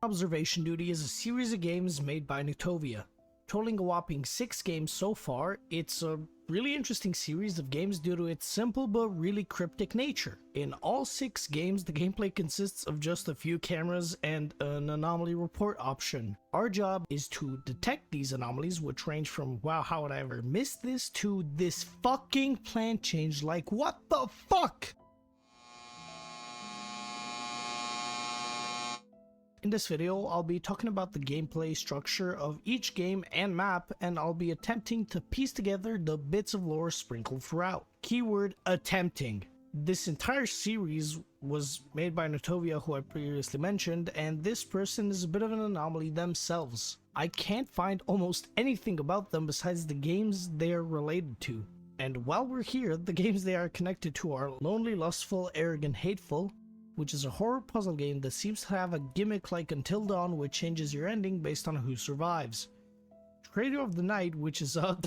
Observation Duty is a series of games made by Nutovia. Totaling a whopping 6 games so far, it's a really interesting series of games due to its simple but really cryptic nature. In all 6 games, the gameplay consists of just a few cameras and an anomaly report option. Our job is to detect these anomalies, which range from wow, how would I ever miss this, to this fucking plan change, like what the fuck? In this video, I'll be talking about the gameplay structure of each game and map, and I'll be attempting to piece together the bits of lore sprinkled throughout. Keyword attempting. This entire series was made by Nutovia, who I previously mentioned, and this person is a bit of an anomaly themselves. I can't find almost anything about them besides the games they are related to. And while we're here, the games they are connected to are Lonely, Lustful, Arrogant, Hateful, which is a horror puzzle game that seems to have a gimmick like Until Dawn, which changes your ending based on who survives. Trader of the Night, which is a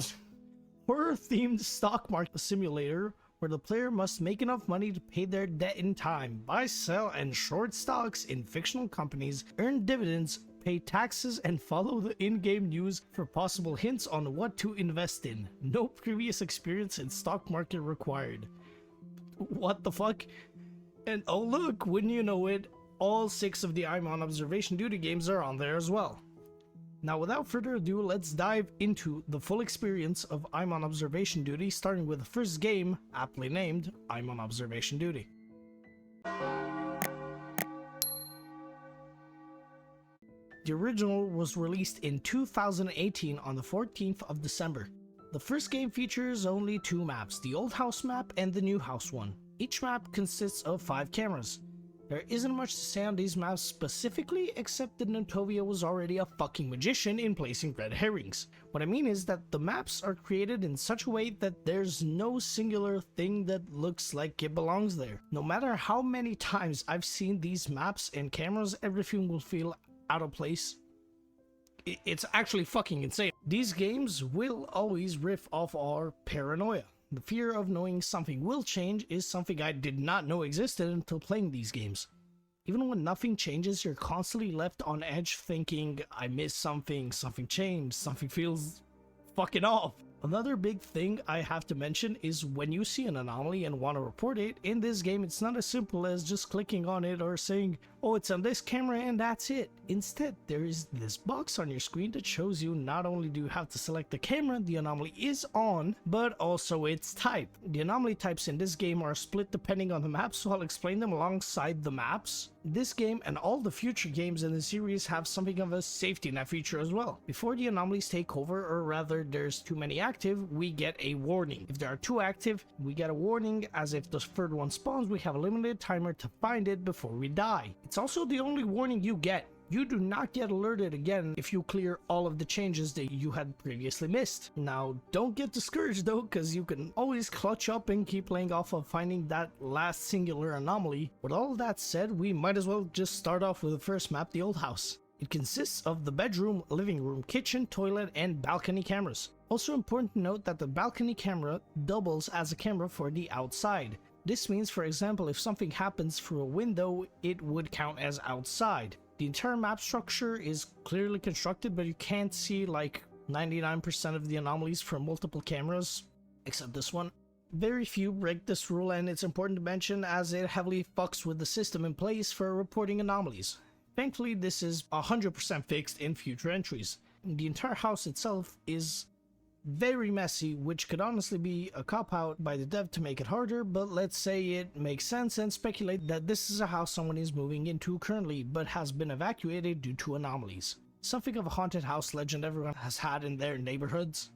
horror-themed stock market simulator where the player must make enough money to pay their debt in time, buy, sell, and short stocks in fictional companies, earn dividends, pay taxes, and follow the in-game news for possible hints on what to invest in. No previous experience in stock market required. What the fuck? And oh look, wouldn't you know it, all 6 of the I'm on Observation Duty games are on there as well. Now without further ado, let's dive into the full experience of I'm on Observation Duty, starting with the first game, aptly named I'm on Observation Duty. The original was released in 2018 on the 14th of December. The first game features only 2 maps, the old house map and the new house one. Each map consists of 5 cameras. There isn't much to say on these maps specifically, except that Nutovia was already a fucking magician in placing red herrings. What I mean is that the maps are created in such a way that there's no singular thing that looks like it belongs there. No matter how many times I've seen these maps and cameras, everything will feel out of place. It's actually fucking insane. These games will always riff off our paranoia. The fear of knowing something will change is something I did not know existed until playing these games. Even when nothing changes, you're constantly left on edge thinking, I missed something, something changed, something feels fucking off. Another big thing I have to mention is when you see an anomaly and want to report it, in this game it's not as simple as just clicking on it or saying, oh, it's on this camera and that's it. Instead, there is this box on your screen that shows you not only do you have to select the camera the anomaly is on, but also its type. The anomaly types in this game are split depending on the map, so I'll explain them alongside the maps. This game and all the future games in the series have something of a safety net feature as well. Before the anomalies take over, or rather there's too many active, we get a warning. If there are 2 active, we get a warning, as if the 3rd one spawns, we have a limited timer to find it before we die. It's also the only warning you get. You do not get alerted again if you clear all of the changes that you had previously missed. Now, don't get discouraged though, because you can always clutch up and keep playing off of finding that last singular anomaly. With all that said, we might as well just start off with the first map, the old house. It consists of the bedroom, living room, kitchen, toilet, and balcony cameras. Also important to note that the balcony camera doubles as a camera for the outside. This means, for example, if something happens through a window, it would count as outside. The entire map structure is clearly constructed, but you can't see like 99% of the anomalies from multiple cameras, except this one. Very few break this rule, and it's important to mention as it heavily fucks with the system in place for reporting anomalies. Thankfully, this is 100% fixed in future entries. The entire house itself is very messy, which could honestly be a cop-out by the dev to make it harder, but let's say it makes sense and speculate that this is a house someone is moving into currently, but has been evacuated due to anomalies. Something of a haunted house legend everyone has had in their neighborhoods.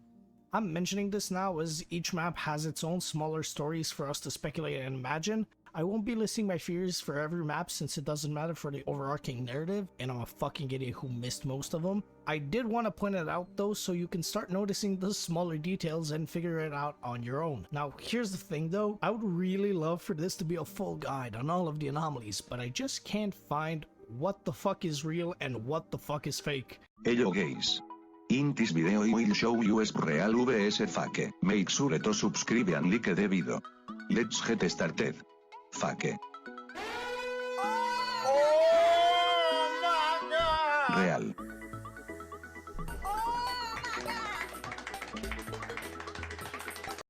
I'm mentioning this now as each map has its own smaller stories for us to speculate and imagine. I won't be listing my fears for every map since it doesn't matter for the overarching narrative, and I'm a fucking idiot who missed most of them. I did want to point it out though, so you can start noticing the smaller details and figure it out on your own. Now here's the thing though, I would really love for this to be a full guide on all of the anomalies, but I just can't find what the fuck is real and what the fuck is fake. Hello guys. In this video I will show you is real vs fake. Make sure to subscribe and like the video. Let's get started. Fake. Oh my god! Real.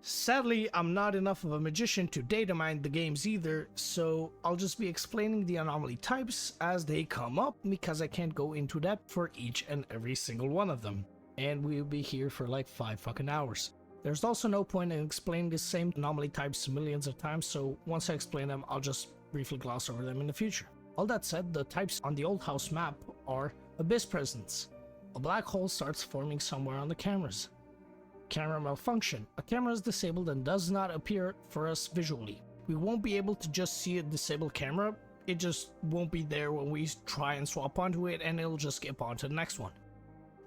Sadly, I'm not enough of a magician to data mine the games either, so I'll just be explaining the anomaly types as they come up because I can't go into depth for each and every single one of them. And we'll be here for like 5 fucking hours. There's also no point in explaining the same anomaly types millions of times, so once I explain them, I'll just briefly gloss over them in the future. All that said, the types on the old house map are Abyss Presence. A black hole starts forming somewhere on the cameras. Camera malfunction. A camera is disabled and does not appear for us visually. We won't be able to just see a disabled camera, it just won't be there when we try and swap onto it and it'll just skip on to the next one.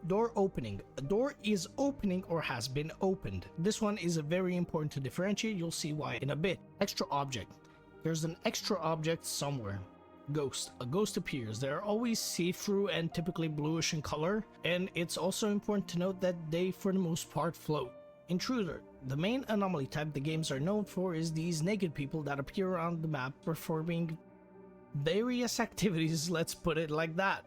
Door opening. A door is opening or has been opened. This one is very important to differentiate, you'll see why in a bit. Extra object. There's an extra object somewhere. Ghost. A ghost appears. They are always see-through and typically bluish in color, and it's also important to note that they for the most part float. Intruder. The main anomaly type the games are known for is these naked people that appear on the map performing various activities, let's put it like that.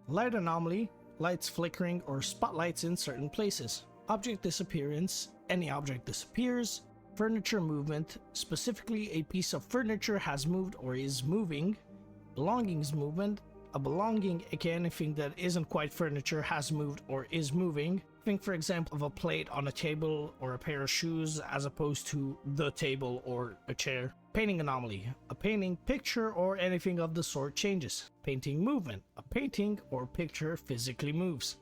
Light anomaly. Lights flickering or spotlights in certain places. Object disappearance. Any object disappears. Furniture movement. Specifically, a piece of furniture has moved or is moving. Belongings movement. A belonging, aka anything that isn't quite furniture, has moved or is moving. Think for example of a plate on a table or a pair of shoes as opposed to the table or a chair. Painting anomaly. A painting, picture, or anything of the sort changes. Painting movement. A painting or picture physically moves.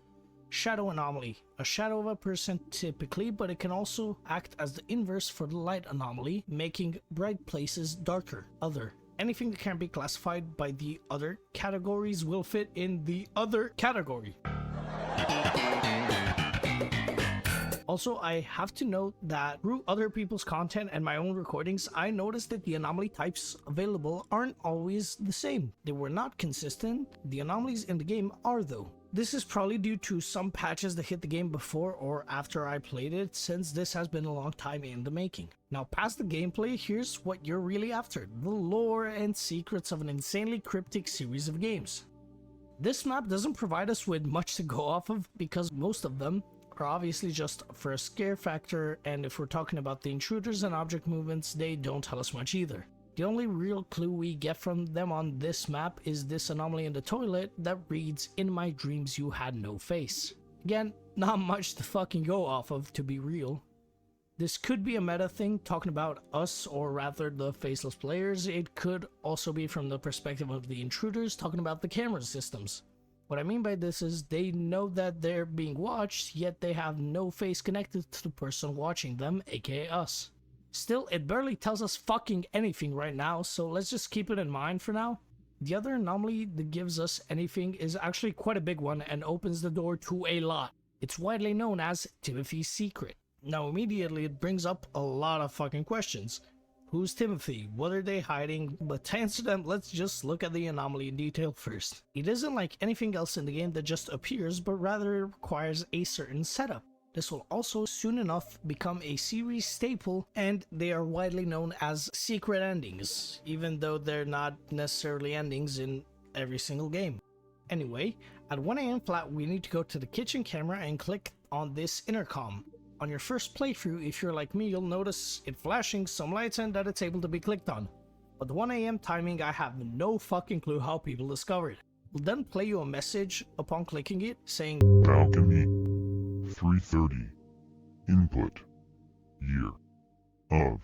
Shadow anomaly. A shadow of a person typically, but it can also act as the inverse for the light anomaly, making bright places darker. Other. Anything that can be classified by the other categories will fit in the other category. Also, I have to note that through other people's content and my own recordings, I noticed that the anomaly types available aren't always the same. They were not consistent. The anomalies in the game are though. This is probably due to some patches that hit the game before or after I played it, since this has been a long time in the making. Now past the gameplay, here's what you're really after: the lore and secrets of an insanely cryptic series of games. This map doesn't provide us with much to go off of because most of them are obviously just for a scare factor, and if we're talking about the intruders and object movements, they don't tell us much either. The only real clue we get from them on this map is this anomaly in the toilet that reads, "In my dreams you had no face." Again, not much to fucking go off of, to be real. This could be a meta thing talking about us, or rather the faceless players. It could also be from the perspective of the intruders talking about the camera systems. What I mean by this is they know that they're being watched, yet they have no face connected to the person watching them, aka us. Still, it barely tells us fucking anything right now, so let's just keep it in mind for now. The other anomaly that gives us anything is actually quite a big one and opens the door to a lot. It's widely known as Timothy's Secret. Now immediately it brings up a lot of fucking questions. Who's Timothy? What are they hiding? But to answer them, let's just look at the anomaly in detail first. It isn't like anything else in the game that just appears, but rather it requires a certain setup. This will also soon enough become a series staple, and they are widely known as secret endings, even though they're not necessarily endings in every single game. Anyway, at 1 AM flat we need to go to the kitchen camera and click on this intercom. On your first playthrough, if you're like me, you'll notice it flashing some lights and that it's able to be clicked on. But the 1 AM timing, I have no fucking clue how people discovered. We'll then play you a message upon clicking it saying, "Balcony 3:30 Input Year of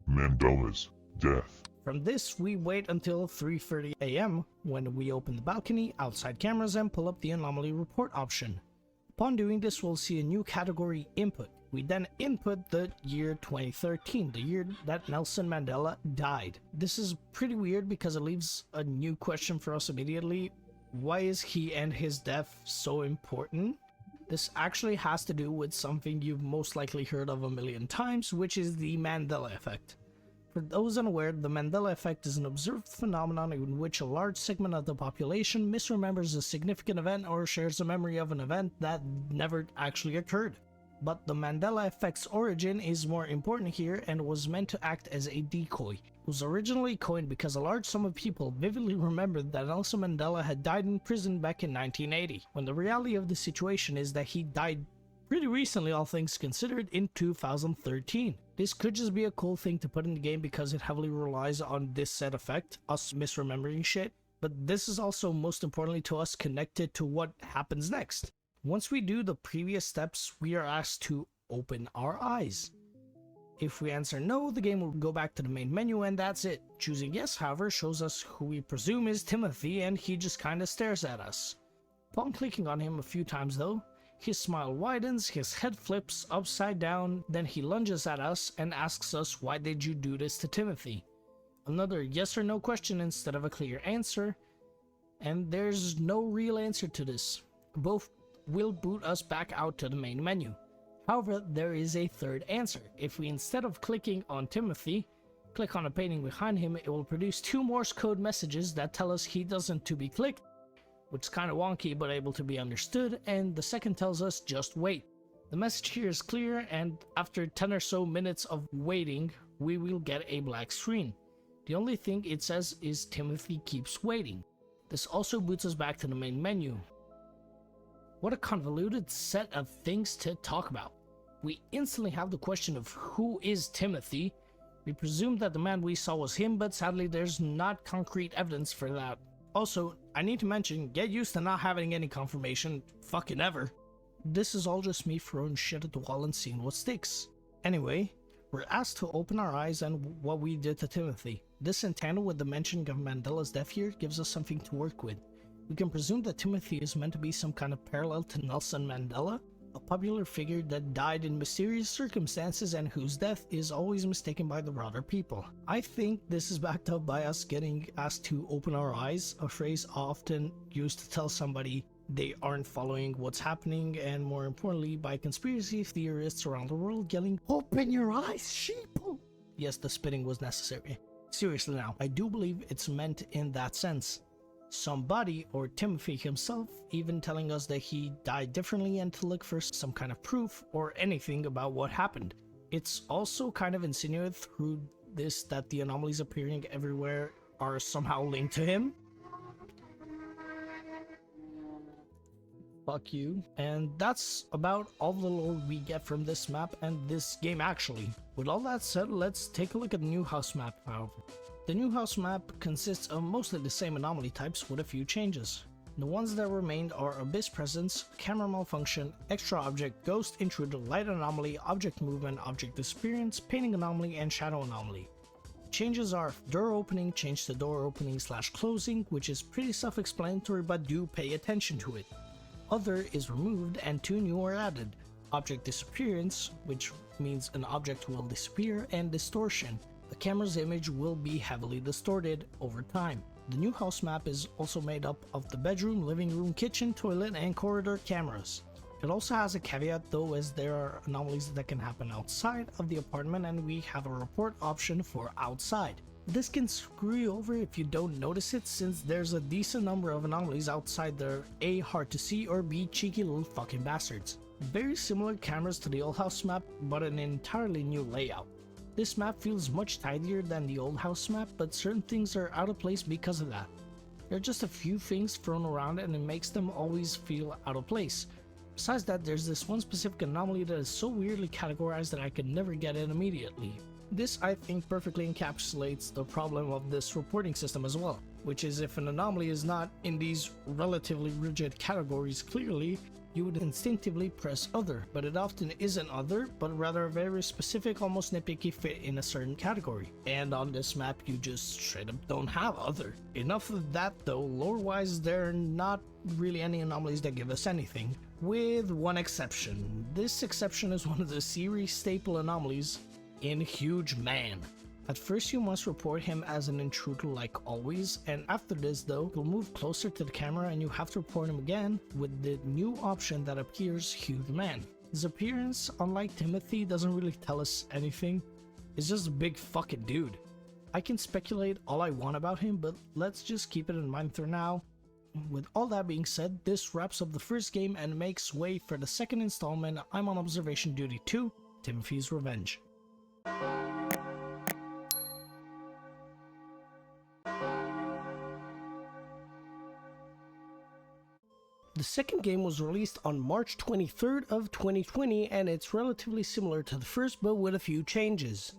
Mandela's Death." From this, we wait until 3:30 AM when we open the balcony, outside cameras, and pull up the anomaly report option. Upon doing this, we'll see a new category, Input. We then input the year 2013, the year that Nelson Mandela died. This is pretty weird because it leaves a new question for us immediately. Why is he and his death so important? This actually has to do with something you've most likely heard of a million times, which is the Mandela effect. For those unaware, the Mandela effect is an observed phenomenon in which a large segment of the population misremembers a significant event or shares a memory of an event that never actually occurred. But the Mandela effect's origin is more important here and was meant to act as a decoy. It was originally coined because a large sum of people vividly remembered that Nelson Mandela had died in prison back in 1980, when the reality of the situation is that he died pretty recently, all things considered, in 2013. This could just be a cool thing to put in the game because it heavily relies on this said effect, us misremembering shit, but this is also most importantly to us connected to what happens next. Once we do the previous steps, we are asked to open our eyes. If we answer no, the game will go back to the main menu and that's it. Choosing yes, however, shows us who we presume is Timothy and he just kinda stares at us. Upon clicking on him a few times though, his smile widens, his head flips upside down, then he lunges at us and asks us, why did you do this to Timothy? Another yes or no question instead of a clear answer, and there's no real answer to this. Both will boot us back out to the main menu. However, there is a third answer. If we, instead of clicking on Timothy, click on a painting behind him, it will produce two Morse code messages that tell us he doesn't to be clicked, which is kind of wonky but able to be understood, and the second tells us just wait. The message here is clear, and after 10 or so minutes of waiting, we will get a black screen. The only thing it says is Timothy keeps waiting. This also boots us back to the main menu. What a convoluted set of things to talk about. We instantly have the question of who is Timothy. We presume that the man we saw was him, but sadly there's not concrete evidence for that. Also, I need to mention, get used to not having any confirmation fucking ever. This is all just me throwing shit at the wall and seeing what sticks. Anyway, we're asked to open our eyes and what we did to Timothy. This in tandem with the mention of Mandela's death here gives us something to work with. We can presume that Timothy is meant to be some kind of parallel to Nelson Mandela, a popular figure that died in mysterious circumstances and whose death is always mistaken by the broader people. I think this is backed up by us getting asked to open our eyes, a phrase often used to tell somebody they aren't following what's happening, and more importantly by conspiracy theorists around the world yelling, "Open your eyes, sheeple!" Yes, the spitting was necessary. Seriously now, I do believe it's meant in that sense. Somebody, or Timothy himself, even telling us that he died differently and to look for some kind of proof or anything about what happened. It's also kind of insinuated through this that the anomalies appearing everywhere are somehow linked to him. Fuck you. And that's about all the lore we get from this map and this game actually. With all that said, let's take a look at the new house map however. The new house map consists of mostly the same anomaly types with a few changes. The ones that remained are Abyss Presence, Camera Malfunction, Extra Object, Ghost Intruder, Light Anomaly, Object Movement, Object Disappearance, Painting Anomaly, and Shadow Anomaly. Changes are Door Opening, change to Door Opening / Closing, which is pretty self-explanatory but do pay attention to it. Other is removed and 2 new are added. Object Disappearance, which means an object will disappear, and Distortion. The camera's image will be heavily distorted over time. The new house map is also made up of the bedroom, living room, kitchen, toilet, and corridor cameras. It also has a caveat though, as there are anomalies that can happen outside of the apartment and we have a report option for outside. This can screw you over if you don't notice it, since there's a decent number of anomalies outside that are A, hard to see, or B, cheeky little fucking bastards. Very similar cameras to the old house map, but an entirely new layout. This map feels much tidier than the old house map, but certain things are out of place because of that. There are just a few things thrown around and it makes them always feel out of place. Besides that, there's this one specific anomaly that is so weirdly categorized that I could never get it immediately. This, I think, perfectly encapsulates the problem of this reporting system as well, which is if an anomaly is not in these relatively rigid categories clearly, you would instinctively press other, but it often isn't other, but rather a very specific, almost nitpicky fit in a certain category. And on this map, you just straight up don't have other. Enough of that though, lore-wise, there are not really any anomalies that give us anything, with one exception. This exception is one of the series staple anomalies in Huge Man. At first you must report him as an intruder like always, and after this though, you'll move closer to the camera and you have to report him again with the new option that appears Huge Man. His appearance, unlike Timothy, doesn't really tell us anything. It's just a big fucking dude. I can speculate all I want about him, but let's just keep it in mind for now. With all that being said, this wraps up the first game and makes way for the second installment. I'm on observation duty 2, Timothy's Revenge. The second game was released on March 23rd of 2020, and it's relatively similar to the first but with a few changes.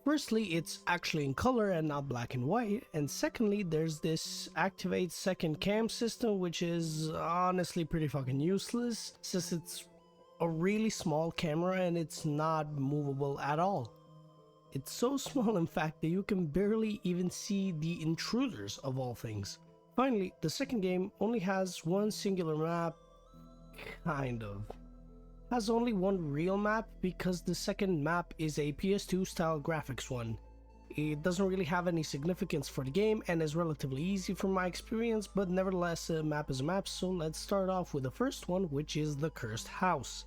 Firstly, it's actually in color and not black and white, and secondly, there's this activate second cam system, which is honestly pretty fucking useless since it's a really small camera and it's not movable at all. It's so small in fact that you can barely even see the intruders of all things. Finally, the second game only has one singular map, kind of. Has only one real map because the second map is a PS2 style graphics one. It doesn't really have any significance for the game and is relatively easy from my experience, but nevertheless a map is a map, so let's start off with the first one, which is the Cursed House.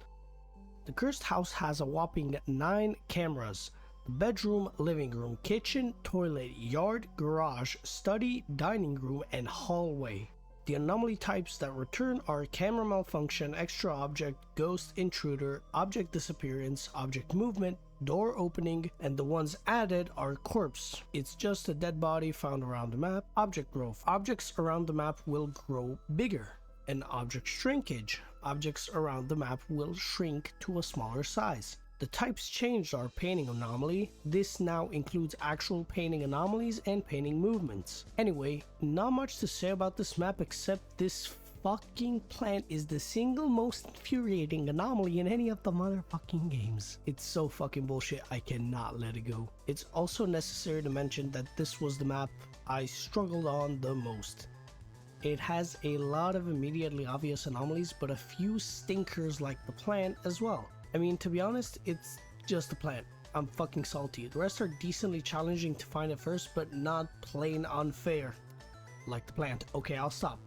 The Cursed House has a whopping 9 cameras. Bedroom, living room, kitchen, toilet, yard, garage, study, dining room, and hallway. The anomaly types that return are camera malfunction, extra object, ghost, intruder, object disappearance, object movement, door opening, and the ones added are corpse. It's just a dead body found around the map. Object growth. Objects around the map will grow bigger. And object shrinkage. Objects around the map will shrink to a smaller size. The types changed are painting anomaly. This now includes actual painting anomalies and painting movements. Anyway, not much to say about this map except this fucking plant is the single most infuriating anomaly in any of the motherfucking games. It's so fucking bullshit, I cannot let it go. It's also necessary to mention that this was the map I struggled on the most. It has a lot of immediately obvious anomalies, but a few stinkers like the plant as well. I mean, to be honest, it's just a plant. I'm fucking salty. The rest are decently challenging to find at first, but not plain unfair. Like the plant. Okay, I'll stop.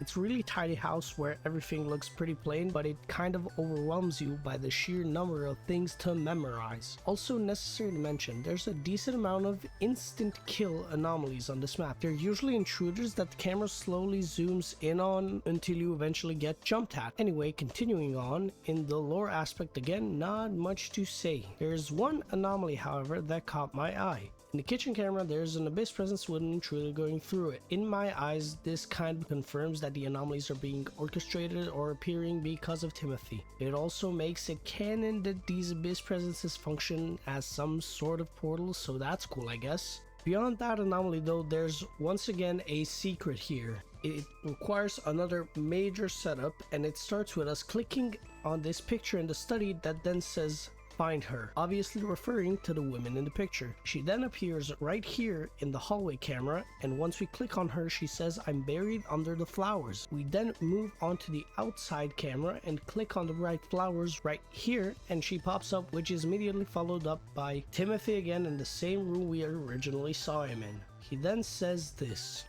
It's a really tidy house where everything looks pretty plain, but it kind of overwhelms you by the sheer number of things to memorize. Also necessary to mention, there's a decent amount of instant kill anomalies on this map. They're usually intruders that the camera slowly zooms in on until you eventually get jumped at. Anyway, continuing on, in the lore aspect again, not much to say. There's one anomaly, however, that caught my eye. In the kitchen camera, there's an abyss presence with an intruder going through it. In my eyes, this kind of confirms that the anomalies are being orchestrated or appearing because of Timothy. It also makes it canon that these abyss presences function as some sort of portal, so that's cool, I guess. Beyond that anomaly though, there's once again a secret here. It requires another major setup, and it starts with us clicking on this picture in the study that then says find her, obviously referring to the women in the picture. She then appears right here in the hallway camera, and once we click on her, she says I'm buried under the flowers. We then move on to the outside camera and click on the right flowers right here, and she pops up, which is immediately followed up by Timothy again in the same room we originally saw him in. He then says this.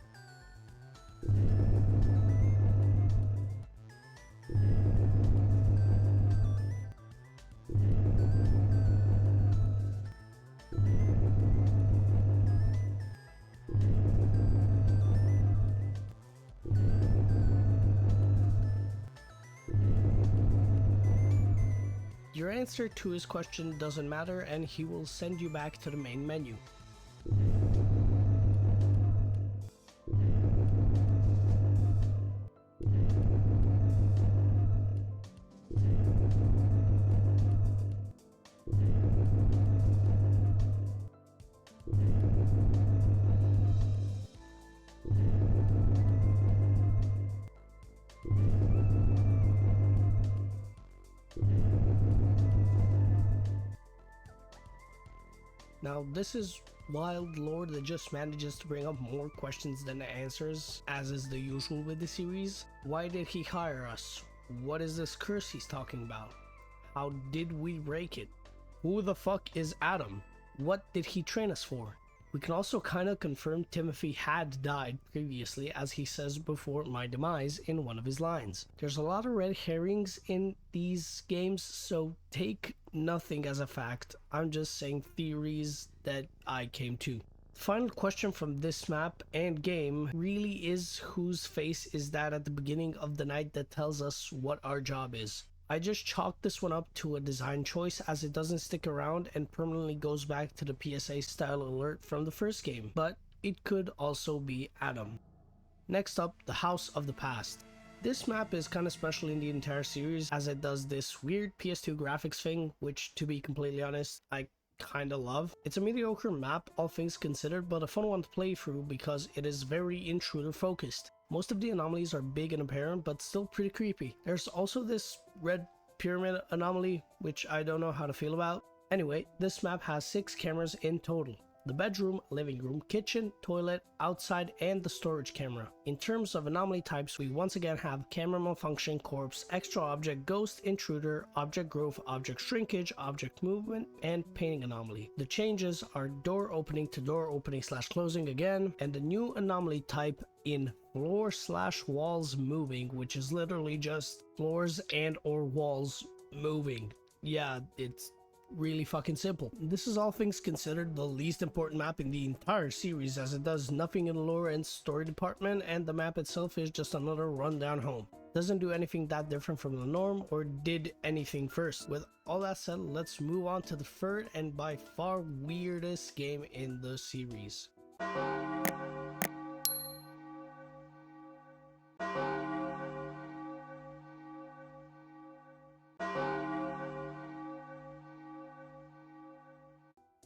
Your answer to his question doesn't matter, and he will send you back to the main menu. Now, this is wild lore that just manages to bring up more questions than answers, as is the usual with the series. Why did he hire us? What is this curse he's talking about? How did we break it? Who the fuck is Adam? What did he train us for? We can also kind of confirm Timothy had died previously, as he says before my demise in one of his lines. There's a lot of red herrings in these games, so take nothing as a fact. I'm just saying theories that I came to. Final question from this map and game really is, whose face is that at the beginning of the night that tells us what our job is? I just chalked this one up to a design choice as it doesn't stick around and permanently goes back to the PSA style alert from the first game, but it could also be Adam. Next up, the House of the Past. This map is kinda special in the entire series as it does this weird PS2 graphics thing, which to be completely honest, I kinda love. It's a mediocre map all things considered, but a fun one to play through because it is very intruder focused. Most of the anomalies are big and apparent, but still pretty creepy. There's also this red pyramid anomaly, which I don't know how to feel about. Anyway, this map has 6 cameras in total. The bedroom, living room, kitchen, toilet, outside, and the storage camera. In terms of anomaly types, we once again have camera malfunction, corpse, extra object, ghost, intruder, object growth, object shrinkage, object movement, and painting anomaly. The changes are door opening to door opening / closing again, and the new anomaly type in floor / walls moving, which is literally just floors and or walls moving. Yeah, it's really fucking simple. This is all things considered the least important map in the entire series as it does nothing in the lore and story department, and the map itself is just another rundown home. Doesn't do anything that different from the norm or did anything first. With all that said, let's move on to the third and by far weirdest game in the series.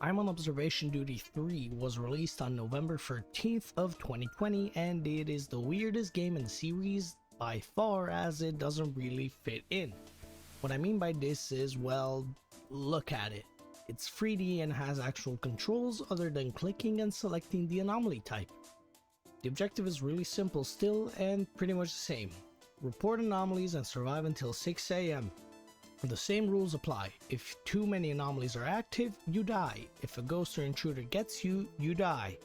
I'm on Observation Duty 3 was released on November 13th of 2020, and it is the weirdest game in the series by far as it doesn't really fit in. What I mean by this is, well, look at it. It's 3D and has actual controls other than clicking and selecting the anomaly type. The objective is really simple still and pretty much the same. Report anomalies and survive until 6 AM. The same rules apply. If too many anomalies are active, you die. If a ghost or intruder gets you, you die.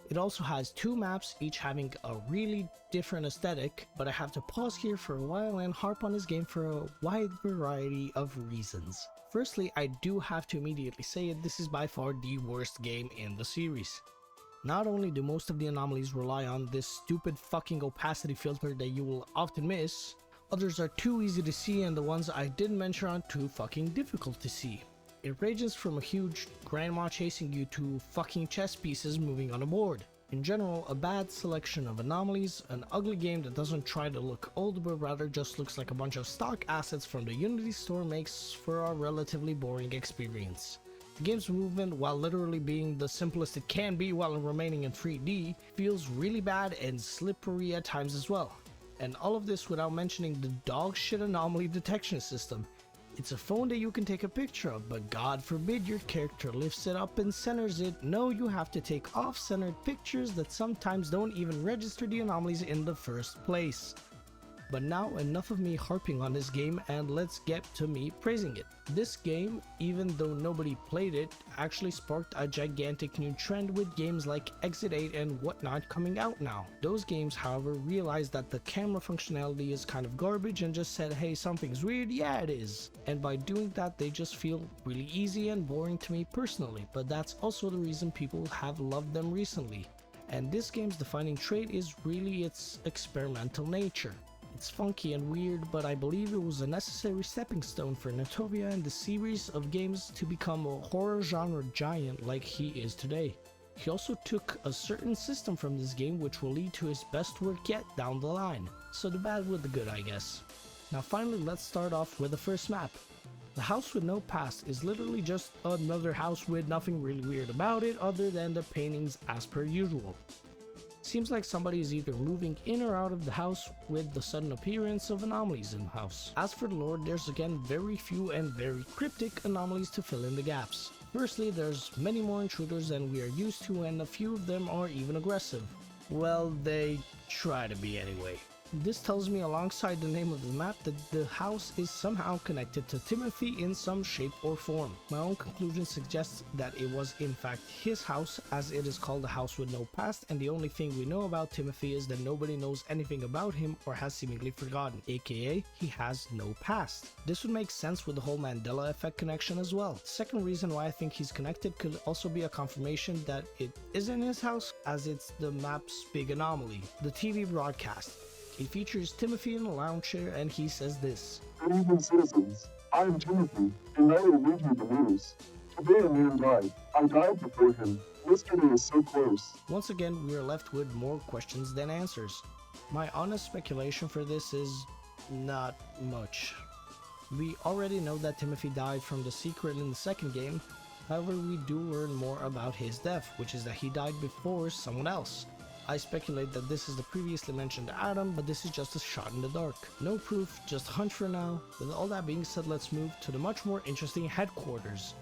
It also has 2 maps, each having a really different aesthetic, but I have to pause here for a while and harp on this game for a wide variety of reasons. Firstly, I do have to immediately say it, this is by far the worst game in the series. Not only do most of the anomalies rely on this stupid fucking opacity filter that you will often miss, others are too easy to see, and the ones I didn't mention are too fucking difficult to see. It ranges from a huge grandma chasing you to fucking chess pieces moving on a board. In general, a bad selection of anomalies, an ugly game that doesn't try to look old but rather just looks like a bunch of stock assets from the Unity store makes for a relatively boring experience. The game's movement, while literally being the simplest it can be while remaining in 3D, feels really bad and slippery at times as well. And all of this without mentioning the dog shit anomaly detection system. It's a phone that you can take a picture of, but God forbid your character lifts it up and centers it. No, you have to take off-centered pictures that sometimes don't even register the anomalies in the first place. But now enough of me harping on this game and let's get to me praising it. This game, even though nobody played it, actually sparked a gigantic new trend with games like Exit 8 and whatnot coming out now. Those games, however, realized that the camera functionality is kind of garbage and just said, hey, something's weird, yeah it is. And by doing that, they just feel really easy and boring to me personally, but that's also the reason people have loved them recently. And this game's defining trait is really its experimental nature. It's funky and weird, but I believe it was a necessary stepping stone for Natovia and the series of games to become a horror genre giant like he is today. He also took a certain system from this game which will lead to his best work yet down the line. So the bad with the good, I guess. Now finally, let's start off with the first map. The House with No Past is literally just another house with nothing really weird about it other than the paintings as per usual. Seems like somebody is either moving in or out of the house with the sudden appearance of anomalies in the house. As for the lore, there's again very few and very cryptic anomalies to fill in the gaps. Firstly, there's many more intruders than we are used to, and a few of them are even aggressive. Well, they try to be anyway. This tells me alongside the name of the map that the house is somehow connected to Timothy in some shape or form. My own conclusion suggests that it was in fact his house, as it is called a house with no past, and the only thing we know about Timothy is that nobody knows anything about him or has seemingly forgotten, aka he has no past. This would make sense with the whole Mandela effect connection as well. The second reason why I think he's connected could also be a confirmation that it isn't his house, as it's the map's big anomaly, the TV broadcast. It features Timothy in a lounge chair and he says this. Good evening, citizens. I am Timothy, and I will read you the news. Today a man died. I died before him. Yesterday is so close. Once again, we are left with more questions than answers. My honest speculation for this is not much. We already know that Timothy died from the secret in the second game, however we do learn more about his death, which is that he died before someone else. I speculate that this is the previously mentioned Adam, but this is just a shot in the dark. No proof, just a hunch for now. With all that being said, let's move to the much more interesting headquarters.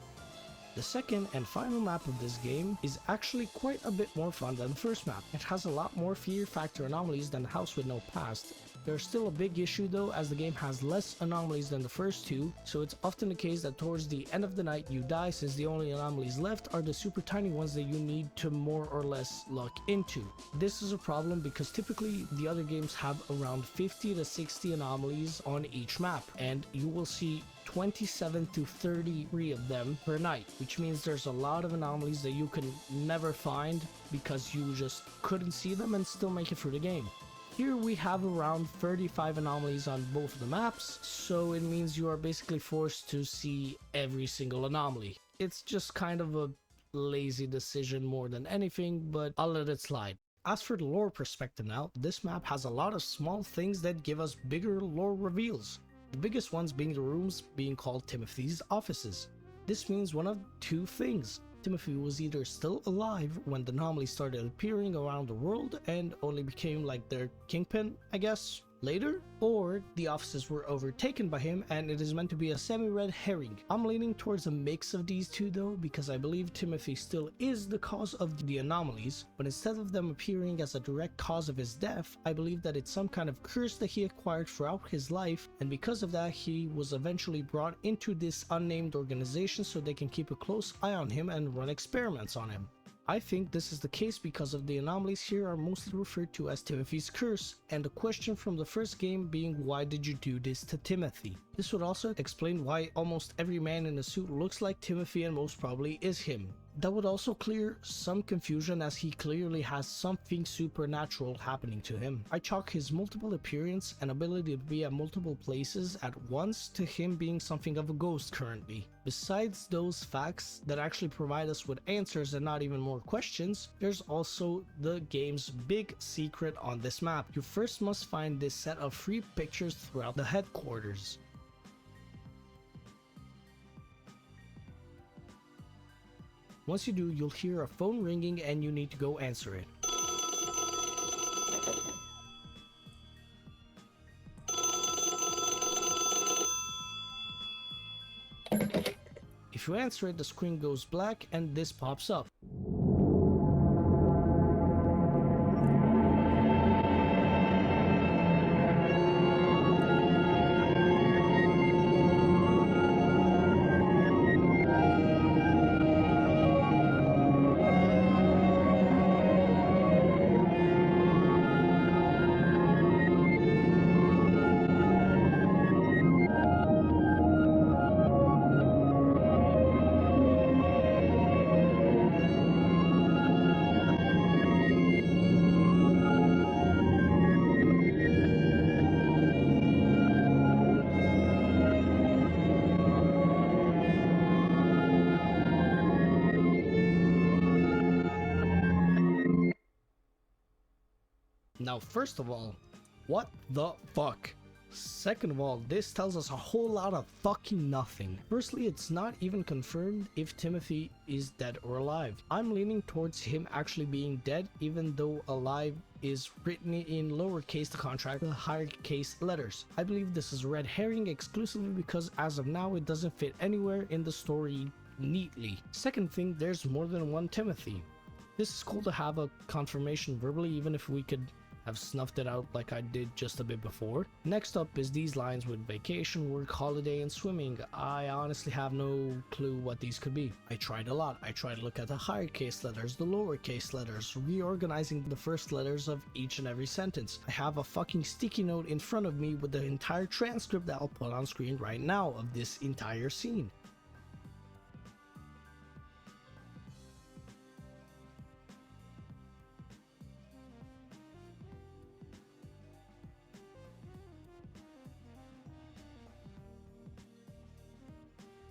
The second and final map of this game is actually quite a bit more fun than the first map. It has a lot more fear factor anomalies than the house with no past. There's still a big issue though, as the game has less anomalies than the first two, so it's often the case that towards the end of the night you die, since the only anomalies left are the super tiny ones that you need to more or less luck into. This is a problem because typically the other games have around 50 to 60 anomalies on each map, and you will see 27 to 33 of them per night, which means there's a lot of anomalies that you can never find because you just couldn't see them and still make it through the game. Here we have around 35 anomalies on both of the maps, so it means you are basically forced to see every single anomaly. It's just kind of a lazy decision more than anything, but I'll let it slide. As for the lore perspective now, this map has a lot of small things that give us bigger lore reveals. The biggest ones being the rooms being called Timothy's offices. This means one of two things. Timothy was either still alive when the anomalies started appearing around the world and only became like their kingpin, I guess, later, or the offices were overtaken by him and it is meant to be a semi-red herring. I'm leaning towards a mix of these two though, because I believe Timothy still is the cause of the anomalies, but instead of them appearing as a direct cause of his death, I believe that it's some kind of curse that he acquired throughout his life, and because of that he was eventually brought into this unnamed organization so they can keep a close eye on him and run experiments on him. I think this is the case because of the anomalies here are mostly referred to as Timothy's curse, and the question from the first game being, why did you do this to Timothy? This would also explain why almost every man in a suit looks like Timothy and most probably is him. That would also clear some confusion as he clearly has something supernatural happening to him. I chalk his multiple appearance and ability to be at multiple places at once to him being something of a ghost currently. Besides those facts that actually provide us with answers and not even more questions, there's also the game's big secret on this map. You first must find this set of 3 pictures throughout the headquarters. Once you do, you'll hear a phone ringing and you need to go answer it. If you answer it, the screen goes black and this pops up. Now, first of all, what the fuck? Second of all, this tells us a whole lot of fucking nothing. Firstly, it's not even confirmed if Timothy is dead or alive. I'm leaning towards him actually being dead, even though alive is written in lowercase the contract with higher case letters. I believe this is a red herring exclusively because as of now it doesn't fit anywhere in the story neatly. Second thing, there's more than one Timothy. This is cool to have a confirmation verbally, even if we could have snuffed it out like I did just a bit before. Next up is these lines with vacation, work, holiday, and swimming. I honestly have no clue what these could be. I tried a lot. I tried to look at the higher case letters, the lower case letters, reorganizing the first letters of each and every sentence. I have a fucking sticky note in front of me with the entire transcript that I'll put on screen right now of this entire scene.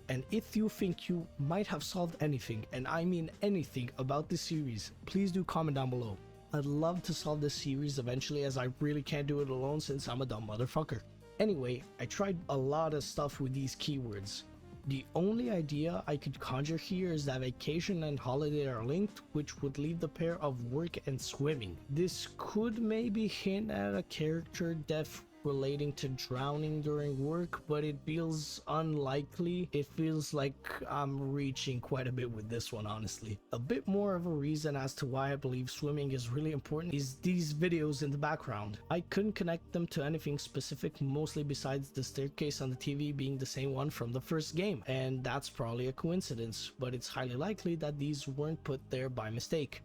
And if you think you might have solved anything, and I mean anything, about this series, please do comment down below. I'd love to solve this series eventually, as I really can't do it alone since I'm a dumb motherfucker. Anyway, I tried a lot of stuff with these keywords. The only idea I could conjure here is that vacation and holiday are linked, which would leave the pair of work and swimming. This could maybe hint at a character death relating to drowning during work, but it feels unlikely. It feels like I'm reaching quite a bit with this one, honestly. A bit more of a reason as to why I believe swimming is really important is these videos in the background. I couldn't connect them to anything specific, mostly besides the staircase on the TV being the same one from the first game, and that's probably a coincidence, but it's highly likely that these weren't put there by mistake.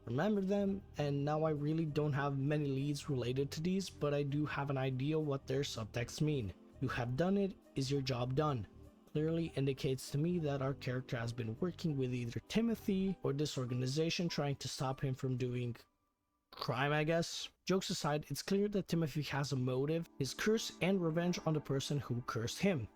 Remember them, and now I really don't have many leads related to these, but I do have an idea what their subtext mean. You have done it, is your job done? Clearly indicates to me that our character has been working with either Timothy or this organization trying to stop him from doing crime, I guess. Jokes aside, it's clear that Timothy has a motive, his curse and revenge on the person who cursed him.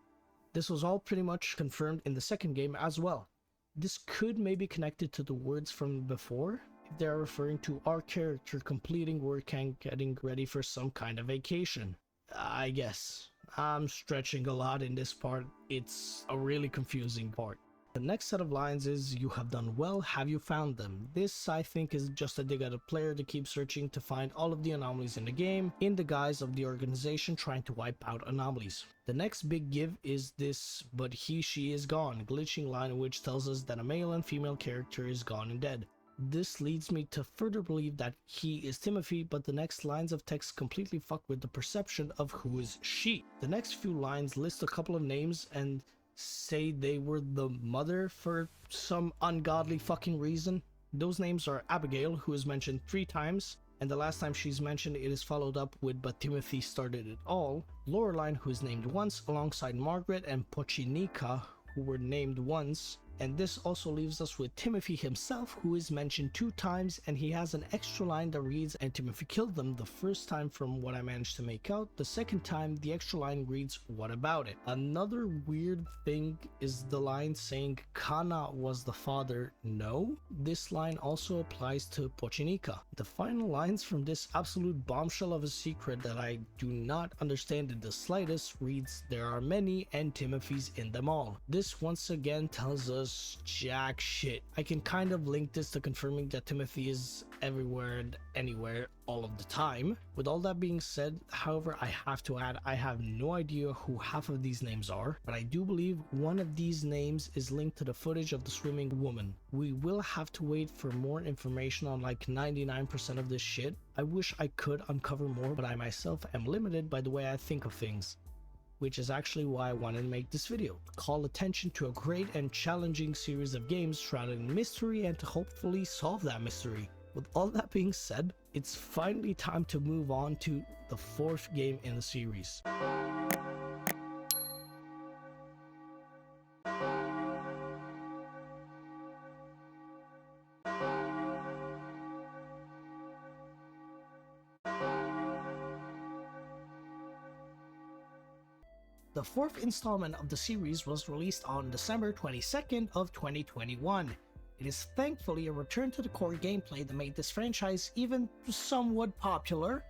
This was all pretty much confirmed in the second game as well. This could maybe connect it to the words from before, if they're referring to our character completing work and getting ready for some kind of vacation. I guess. I'm stretching a lot in this part. It's a really confusing part. The next set of lines is, you have done well, have you found them? This, I think, is just a dig at a player to keep searching to find all of the anomalies in the game, in the guise of the organization trying to wipe out anomalies. The next big give is this, but she is gone, glitching line which tells us that a male and female character is gone and dead. This leads me to further believe that he is Timothy, but the next lines of text completely fuck with the perception of who is she. The next few lines list a couple of names and say they were the mother for some ungodly fucking reason. Those names are Abigail, who is mentioned 3 times, and the last time she's mentioned it is followed up with "but Timothy started it all." Loreline, who is named once, alongside Margaret and Pochinika, who were named once. And this also leaves us with Timothy himself, who is mentioned 2 times, and he has an extra line that reads, "and Timothy killed them," the first time from what I managed to make out. The second time, the extra line reads, "what about it?" Another weird thing is the line saying Kana was the father. No, this line also applies to Pochinika. The final lines from this absolute bombshell of a secret that I do not understand in the slightest reads, "there are many and Timothy's in them all." This once again tells us jack shit. I can kind of link this to confirming that Timothy is everywhere and anywhere all of the time. With all that being said, however, I have to add, I have no idea who half of these names are, but I do believe one of these names is linked to the footage of the swimming woman. We will have to wait for more information on like 99% of this shit. I wish I could uncover more, but I myself am limited by the way I think of things, which is actually why I wanted to make this video. Call attention to a great and challenging series of games shrouded in mystery and to hopefully solve that mystery. With all that being said, it's finally time to move on to the 4th game in the series. The 4th installment of the series was released on December 22nd of 2021. It is thankfully a return to the core gameplay that made this franchise even somewhat popular.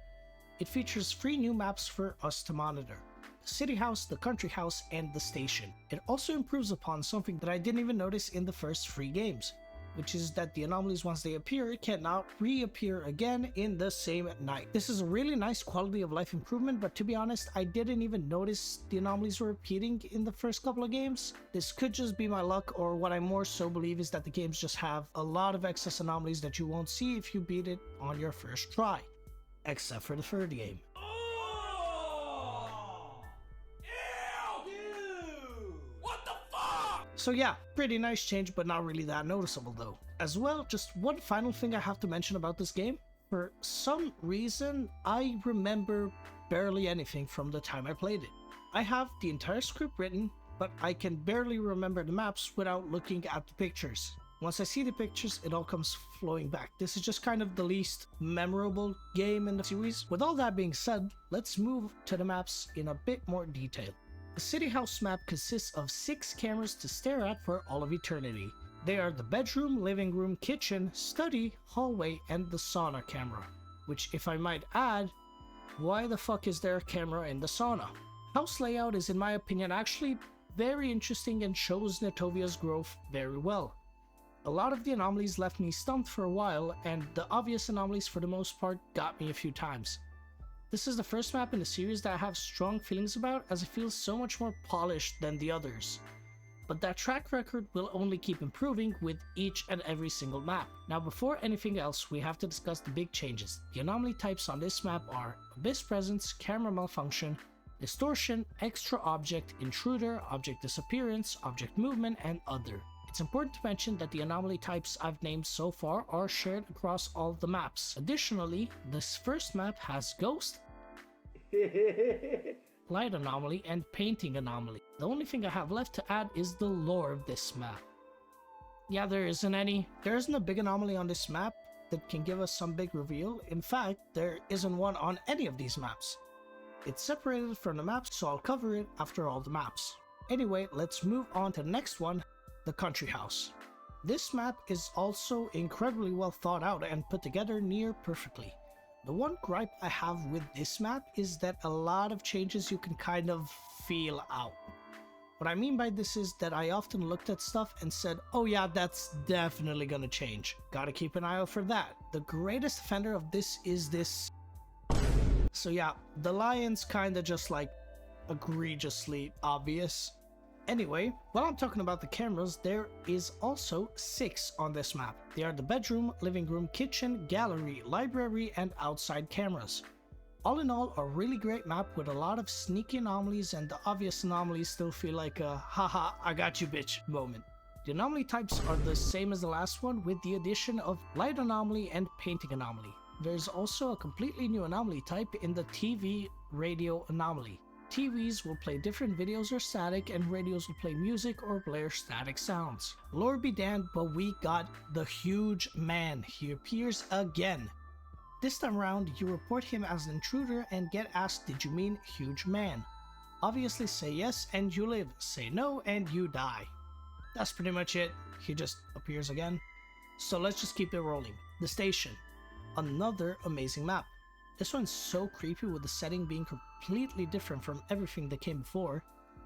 It features 3 new maps for us to monitor: the city house, the country house, and the station. It also improves upon something that I didn't even notice in the first 3 games, which is that the anomalies, once they appear, cannot reappear again in the same night. This is a really nice quality of life improvement, but to be honest, I didn't even notice the anomalies were repeating in the first couple of games. This could just be my luck, or what I more so believe is that the games just have a lot of excess anomalies that you won't see if you beat it on your first try. except for the third game. So yeah, pretty nice change, but not really that noticeable though. As well, just one final thing I have to mention about this game. For some reason, I remember barely anything from the time I played it. I have the entire script written, but I can barely remember the maps without looking at the pictures. Once I see the pictures, it all comes flowing back. This is just kind of the least memorable game in the series. With all that being said, let's move to the maps in a bit more detail. The City House map consists of 6 cameras to stare at for all of eternity. They are the bedroom, living room, kitchen, study, hallway, and the sauna camera. Which, if I might add, why the fuck is there a camera in the sauna? House layout is, in my opinion, actually very interesting and shows Netovia's growth very well. A lot of the anomalies left me stumped for a while, and the obvious anomalies for the most part got me a few times. This is the first map in the series that I have strong feelings about, as it feels so much more polished than the others. But that track record will only keep improving with each and every single map. Now before anything else, we have to discuss the big changes. The anomaly types on this map are Abyss Presence, Camera Malfunction, Distortion, Extra Object, Intruder, Object Disappearance, Object Movement, and Other. It's important to mention that the anomaly types I've named so far are shared across all the maps. Additionally, this first map has Ghost, Light Anomaly, and Painting Anomaly. The only thing I have left to add is the lore of this map. Yeah, there isn't any. There isn't a big anomaly on this map that can give us some big reveal. In fact, there isn't one on any of these maps. It's separated from the maps, so I'll cover it after all the maps. Anyway, let's move on to the next one, the Country House. This map is also incredibly well thought out and put together near perfectly. The one gripe I have with this map is that a lot of changes you can kind of feel out. What I mean by this is that I often looked at stuff and said, oh yeah, that's definitely gonna change. Gotta keep an eye out for that. The greatest offender of this is this. So yeah, the lion's kinda just like egregiously obvious. Anyway, while I'm talking about the cameras, there is also 6 on this map. They are the bedroom, living room, kitchen, gallery, library, and outside cameras. All in all, a really great map with a lot of sneaky anomalies, and the obvious anomalies still feel like a haha, I got you bitch moment. The anomaly types are the same as the last one, with the addition of light anomaly and painting anomaly. There's also a completely new anomaly type in the TV radio anomaly. TVs will play different videos or static, and radios will play music or blare static sounds. Lord be damned, but we got the Huge Man. He appears again. This time around, you report him as an intruder and get asked, did you mean Huge Man? Obviously say yes and you live, say no and you die. That's pretty much it. He just appears again. So let's just keep it rolling. The Station. Another amazing map. This one's so creepy, with the setting being completely different from everything that came before.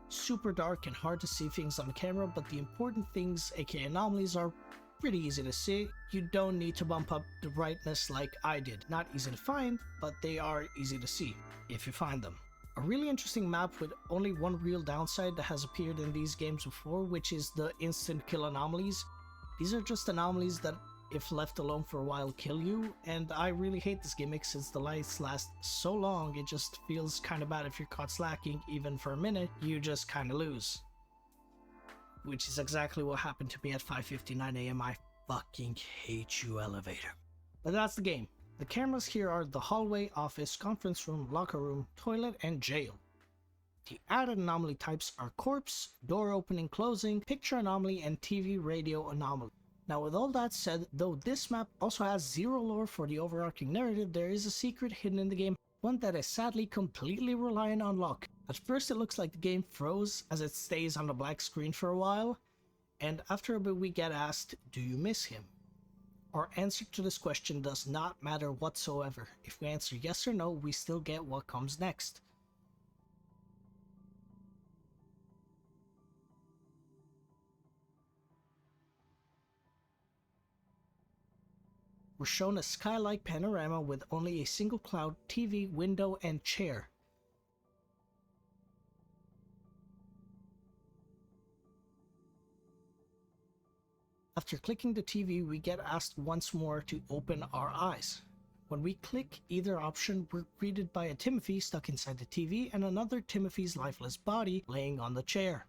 Super dark and hard to see things on the camera, but the important things, aka anomalies, are pretty easy to see. You don't need to bump up the brightness like I did. Not easy to find, but they are easy to see, if you find them. A really interesting map with only one real downside that has appeared in these games before, which is the instant kill anomalies. These are just anomalies that, if left alone for a while, kill you, and I really hate this gimmick since the lights last so long. It just feels kinda bad if you're caught slacking even for a minute. You just kinda lose. Which is exactly what happened to me at 5:59 AM. I fucking hate you, elevator. But that's the game. The cameras here are the hallway, office, conference room, locker room, toilet, and jail. The added anomaly types are corpse, door opening, closing, picture anomaly, and TV radio anomaly. Now with all that said, though this map also has zero lore for the overarching narrative, there is a secret hidden in the game, one that is sadly completely reliant on luck. At first it looks like the game froze as it stays on the black screen for a while, and after a bit we get asked, do you miss him? Our answer to this question does not matter whatsoever. If we answer yes or no, we still get what comes next. We're shown a sky-like panorama with only a single cloud, TV, window, and chair. After clicking the TV, we get asked once more to open our eyes. When we click either option, we're greeted by a Timothy stuck inside the TV and another Timothy's lifeless body laying on the chair.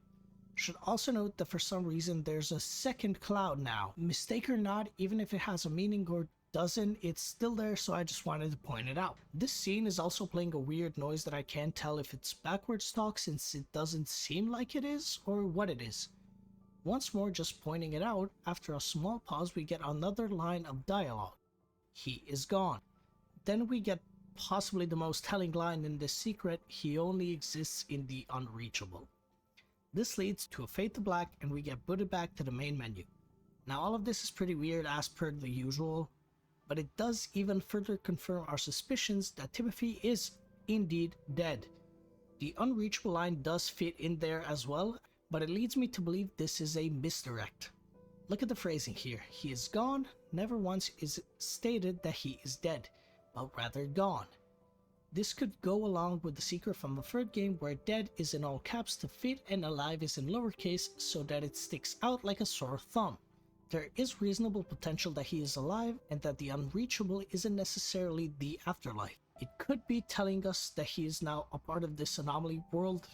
Should also note that for some reason there's a second cloud now. Mistake or not, even if it has a meaning or doesn't, it's still there, so I just wanted to point it out. This scene is also playing a weird noise that I can't tell if it's backwards talk since it doesn't seem like it is or what it is. Once more, just pointing it out, after a small pause we get another line of dialogue. He is gone. Then we get possibly the most telling line in this secret, he only exists in the unreachable. This leads to a fade to black and we get booted back to the main menu. Now all of this is pretty weird as per the usual, but it does even further confirm our suspicions that Timothy is indeed dead. The unreachable line does fit in there as well, but it leads me to believe this is a misdirect. Look at the phrasing here. He is gone. Never once is stated that he is dead, but rather gone. This could go along with the secret from the third game where dead is in all caps to fit and alive is in lowercase so that it sticks out like a sore thumb. There is reasonable potential that he is alive and that the unreachable isn't necessarily the afterlife. It could be telling us that he is now a part of this anomaly world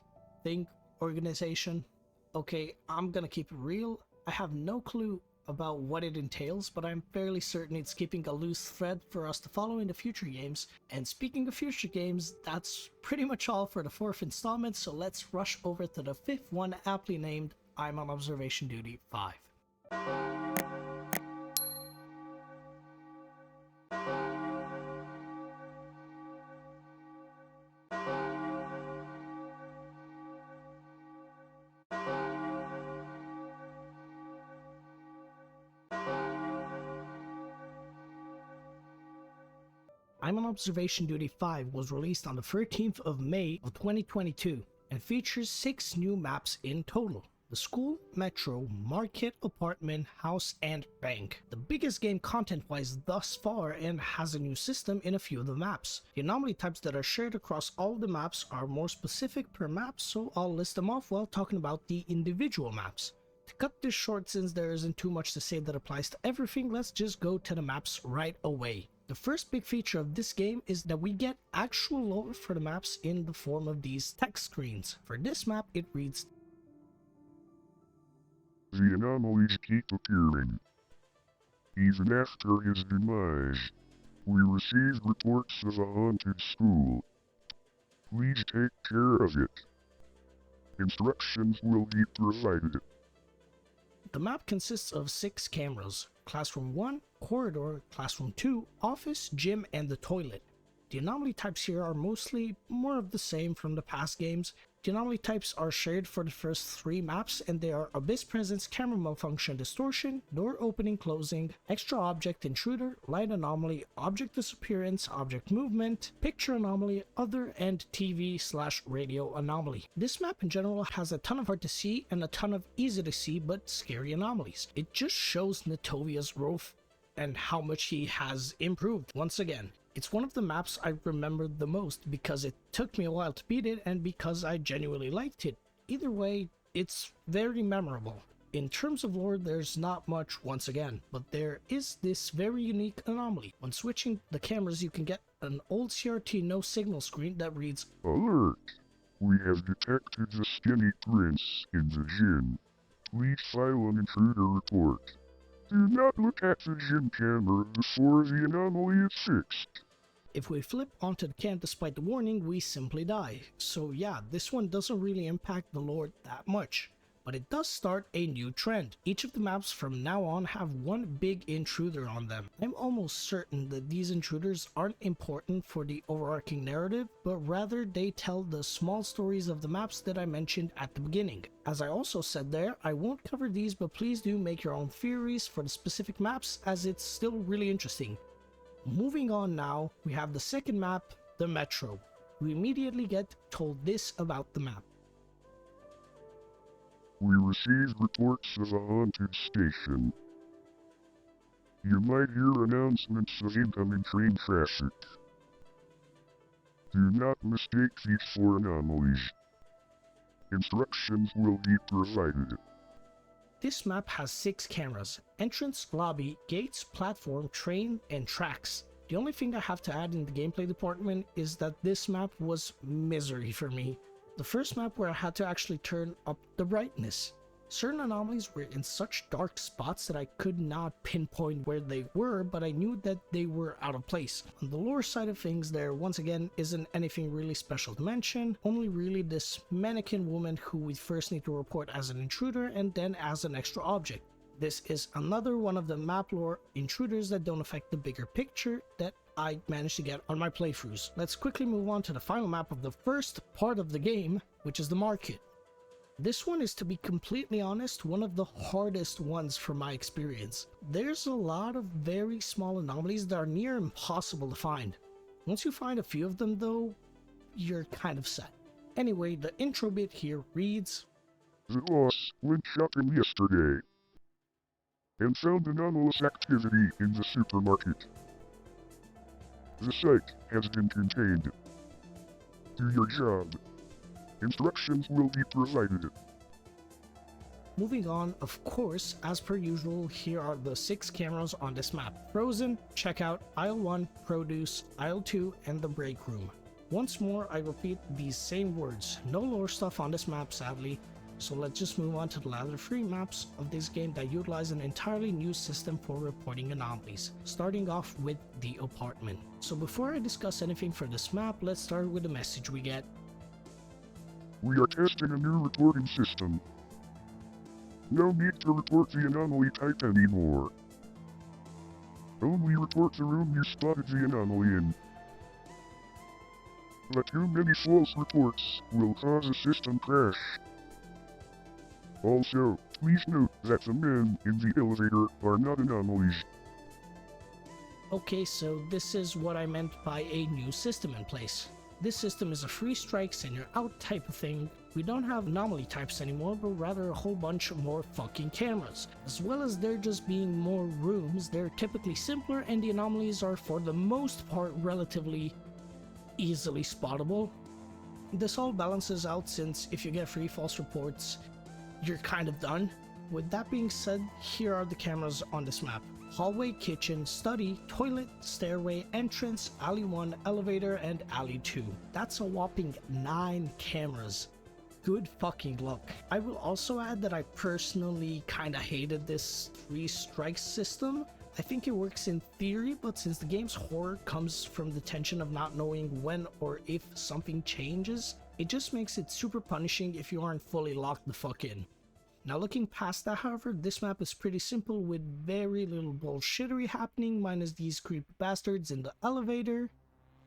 thing organization. Okay, I'm gonna keep it real. I have no clue about what it entails, but I'm fairly certain it's keeping a loose thread for us to follow in the future games. And speaking of future games, that's pretty much all for the 4th installment, so let's rush over to the 5th one, aptly named I'm on Observation Duty 5. I'm on Observation Duty 5 was released on the 13th of May of 2022 and features 6 new maps in total. The school, metro, market, apartment, house, and bank. The biggest game content-wise thus far and has a new system in a few of the maps. The anomaly types that are shared across all of the maps are more specific per map, so I'll list them off while talking about the individual maps. To cut this short since there isn't too much to say that applies to everything, let's just go to the maps right away. The first big feature of this game is that we get actual lore for the maps in the form of these text screens. For this map, it reads, The anomalies keep appearing. Even after his demise, we received reports of a haunted school. Please take care of it. Instructions will be provided. The map consists of 6 cameras: Classroom 1, Corridor, Classroom 2, Office, Gym, and the Toilet. The anomaly types here are mostly more of the same from the past games. The anomaly types are shared for the first 3 maps and they are Abyss Presence, Camera Malfunction Distortion, Door Opening Closing, Extra Object Intruder, Light Anomaly, Object Disappearance, Object Movement, Picture Anomaly, Other, and TV/Radio Anomaly. This map in general has a ton of hard to see and a ton of easy to see but scary anomalies. It just shows Natovia's growth and how much he has improved once again. It's one of the maps I remember the most because it took me a while to beat it and because I genuinely liked it. Either way, it's very memorable. In terms of lore, there's not much once again, but there is this very unique anomaly. When switching the cameras, you can get an old CRT no signal screen that reads, Alert! We have detected the skinny prince in the gym. Please file an intruder report. Do not look at the gym camera before the anomaly is fixed. If we flip onto the cam despite the warning, we simply die. So yeah, this one doesn't really impact the lore that much. But it does start a new trend. Each of the maps from now on have one big intruder on them. I'm almost certain that these intruders aren't important for the overarching narrative, but rather they tell the small stories of the maps that I mentioned at the beginning. As I also said there, I won't cover these, but please do make your own theories for the specific maps as it's still really interesting. Moving on now, we have the second map, the Metro. We immediately get told this about the map. We received reports of a haunted station. You might hear announcements of incoming train traffic. Do not mistake these for anomalies. Instructions will be provided. This map has 6 cameras: entrance, lobby, gates, platform, train, and tracks. The The only thing I have to add in the gameplay department is that this map was misery for me. The first map where I had to actually turn up the brightness. Certain anomalies were in such dark spots that I could not pinpoint where they were, but I knew that they were out of place. On the lore side of things, there once again isn't anything really special to mention, only really this mannequin woman who we first need to report as an intruder and then as an extra object. This is another one of the map lore intruders that don't affect the bigger picture that I managed to get on my playthroughs. Let's quickly move on to the final map of the first part of the game, which is the market. This one is, to be completely honest, one of the hardest ones from my experience. There's a lot of very small anomalies that are near impossible to find. Once you find a few of them though, you're kind of set. Anyway, the intro bit here reads, The boss went shopping yesterday and found anomalous activity in the supermarket. The site has been contained. Do your job. Instructions will be provided. Moving on, of course, as per usual, here are the 6 cameras on this map. Frozen, Checkout, Aisle 1, Produce, Aisle 2, and the Break Room. Once more, I repeat these same words. No lore stuff on this map, sadly, so let's just move on to the latter 3 maps of this game that utilize an entirely new system for reporting anomalies, starting off with the apartment. So before I discuss anything for this map, let's start with the message we get. We are testing a new reporting system. No need to report the anomaly type anymore. Only report the room you spotted the anomaly in. But too many false reports will cause a system crash. Also, please note that the men in the elevator are not anomalies. Okay, so this is what I meant by a new system in place. This system is a 3 strikes and you're out type of thing. We don't have anomaly types anymore, but rather a whole bunch more fucking cameras. As well as there just being more rooms, they're typically simpler and the anomalies are for the most part relatively easily spottable. This all balances out since if you get 3 false reports, you're kind of done. With that being said, here are the cameras on this map. Hallway, kitchen, study, toilet, stairway, entrance, alley 1, elevator, and alley 2. That's a whopping 9 cameras. Good fucking luck. I will also add that I personally kinda hated this 3 strikes system. I think it works in theory, but since the game's horror comes from the tension of not knowing when or if something changes, it just makes it super punishing if you aren't fully locked the fuck in. Now looking past that, however, this map is pretty simple with very little bullshittery happening minus these creepy bastards in the elevator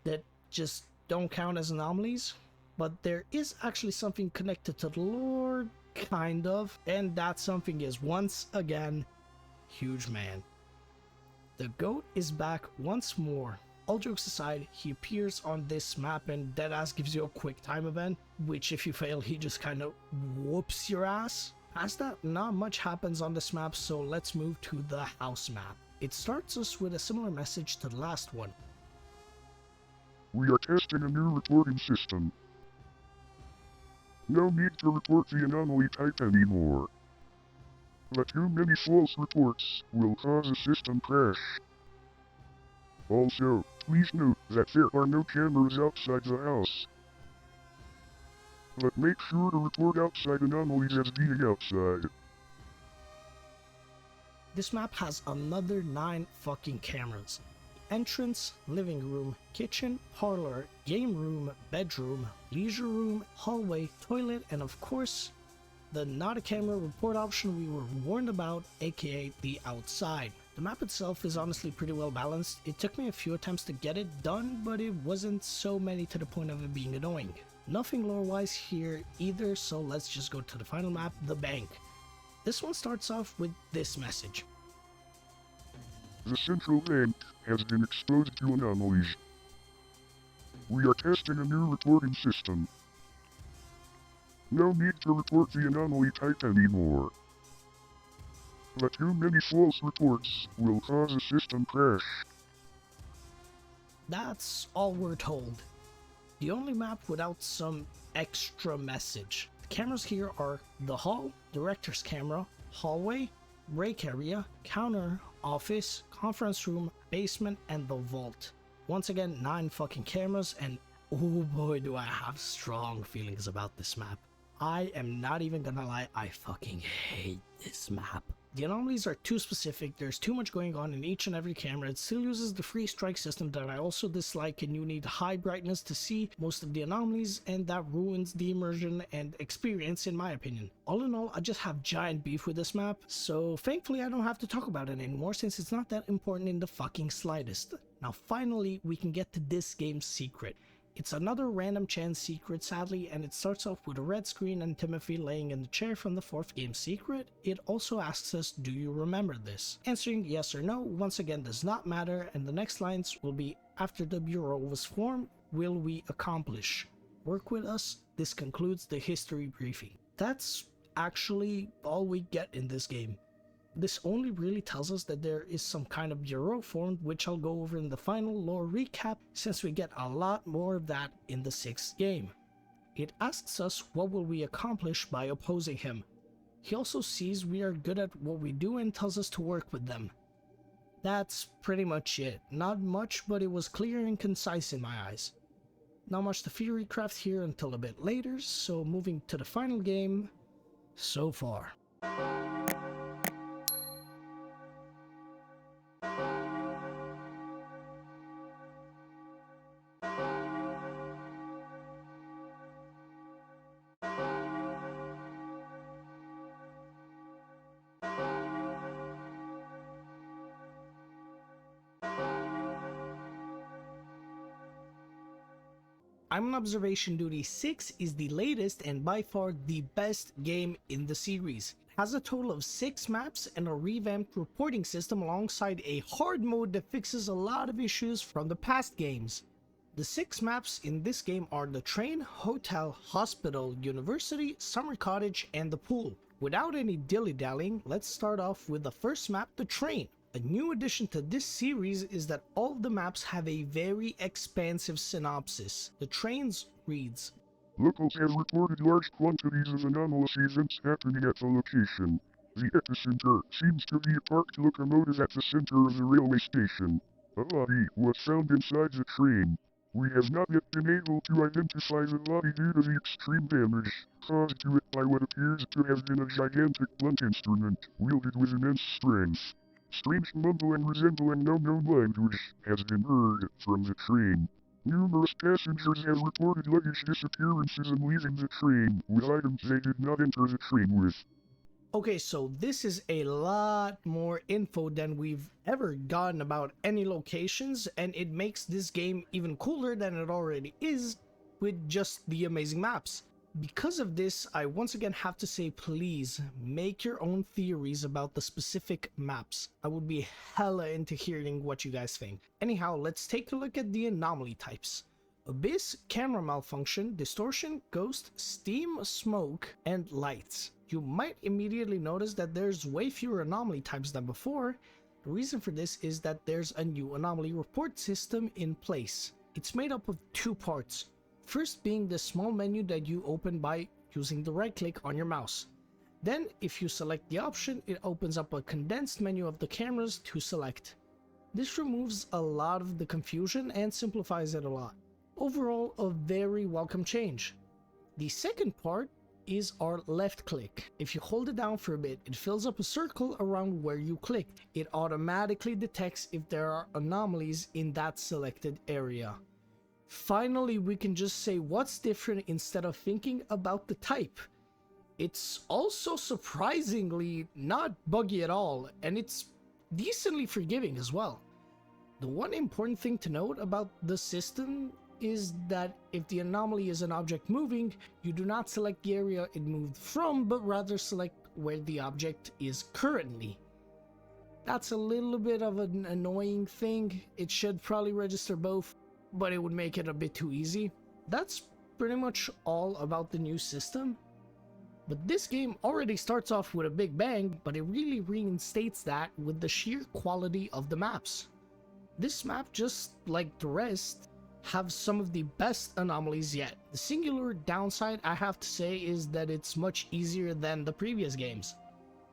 that just don't count as anomalies. But there is actually something connected to the lore, kind of, and that something is once again Huge Man. The GOAT is back once more. All jokes aside, he appears on this map and deadass gives you a quick time event, which if you fail he just kind of whoops your ass. Past that, not much happens on this map, so let's move to the house map. It starts us with a similar message to the last one. We are testing a new reporting system. No need to report the anomaly type anymore. But too many false reports will cause a system crash. Also, please note that there are no cameras outside the house. But make sure to report outside anomalies as being outside. This map has another 9 fucking cameras. Entrance, living room, kitchen, parlor, game room, bedroom, leisure room, hallway, toilet, and of course, the not a camera report option we were warned about, aka the outside. The map itself is honestly pretty well balanced. It took me a few attempts to get it done, but it wasn't so many to the point of it being annoying. Nothing lore-wise here either, so let's just go to the final map, the bank. This one starts off with this message. The central bank has been exposed to anomalies. We are testing a new reporting system. No need to report the anomaly type anymore. But too many false reports will cause a system crash. That's all we're told. The only map without some extra message. The cameras here are the hall, director's camera, hallway, break area, counter, office, conference room, basement, and the vault. Once again, 9 fucking cameras, and oh boy do I have strong feelings about this map. I am not even gonna lie, I fucking hate this map. The anomalies are too specific, there's too much going on in each and every camera, it still uses the free strike system that I also dislike, and you need high brightness to see most of the anomalies, and that ruins the immersion and experience in my opinion. All in all, I just have giant beef with this map, so thankfully I don't have to talk about it anymore since it's not that important in the fucking slightest. Now finally, we can get to this game's secret. It's another random chance secret sadly, and it starts off with a red screen and Timothy laying in the chair from the 4th game secret. It also asks us, do you remember this? Answering yes or no once again does not matter, and the next lines will be, after the bureau was formed, will we accomplish? Work with us. This concludes the history briefing. That's actually all we get in this game. This only really tells us that there is some kind of bureau formed, which I'll go over in the final lore recap since we get a lot more of that in the 6th game. It asks us what will we accomplish by opposing him. He also sees we are good at what we do and tells us to work with them. That's pretty much it. Not much, but it was clear and concise in my eyes. Not much to theory craft here until a bit later, so moving to the final game so far. I'm on observation duty. 6 is the latest and by far the best game in the series. It has a total of 6 maps and a revamped reporting system alongside a hard mode that fixes a lot of issues from the past games. The 6 maps in this game are the train, hotel, hospital, university, summer cottage, and the pool. Without any dilly-dallying, let's start off with the first map, the train. A new addition to this series is that all of the maps have a very expansive synopsis. The trains reads, Locals have reported large quantities of anomalous events happening at the location. The epicenter seems to be a parked locomotive at the center of the railway station. A body was found inside the train. We have not yet been able to identify the body due to the extreme damage caused to it by what appears to have been a gigantic blunt instrument wielded with immense strength. Strange mumbling resembling no known language has been heard from the train. Numerous passengers have reported luggage disappearances and leaving the train with items they did not enter the train with. Okay, so this is a lot more info than we've ever gotten about any locations, and it makes this game even cooler than it already is with just the amazing maps. Because of this, I once again have to say, please make your own theories about the specific maps. I would be hella into hearing what you guys think. Anyhow, let's take a look at the anomaly types. Abyss, camera malfunction, distortion, ghost, steam, smoke, and lights. You might immediately notice that there's way fewer anomaly types than before. The reason for this is that there's a new anomaly report system in place. It's made up of 2 parts. First being the small menu that you open by using the right click on your mouse. Then, if you select the option, it opens up a condensed menu of the cameras to select. This removes a lot of the confusion and simplifies it a lot. Overall, a very welcome change. The second part is our left click. If you hold it down for a bit, it fills up a circle around where you clicked. It automatically detects if there are anomalies in that selected area. Finally, we can just say what's different instead of thinking about the type. It's also surprisingly not buggy at all, and it's decently forgiving as well. The one important thing to note about the system is that if the anomaly is an object moving, you do not select the area it moved from, but rather select where the object is currently. That's a little bit of an annoying thing. It should probably register both, but it would make it a bit too easy. That's pretty much all about the new system. But this game already starts off with a big bang, but it really reinstates that with the sheer quality of the maps. This map, just like the rest, have some of the best anomalies yet. The singular downside I have to say is that it's much easier than the previous games.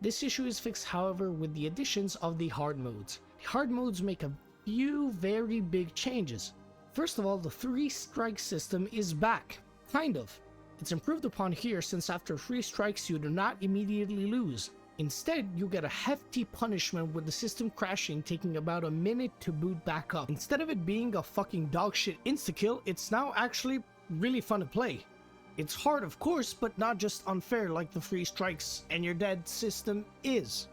This issue is fixed, however, with the additions of the hard modes. The hard modes make a few very big changes. First of all, the 3-strike system is back. Kind of. It's improved upon here since after 3 strikes you do not immediately lose. Instead, you get a hefty punishment with the system crashing, taking about a minute to boot back up. Instead of it being a fucking dogshit insta-kill, it's now actually really fun to play. It's hard of course, but not just unfair like the 3 strikes and you're dead system is.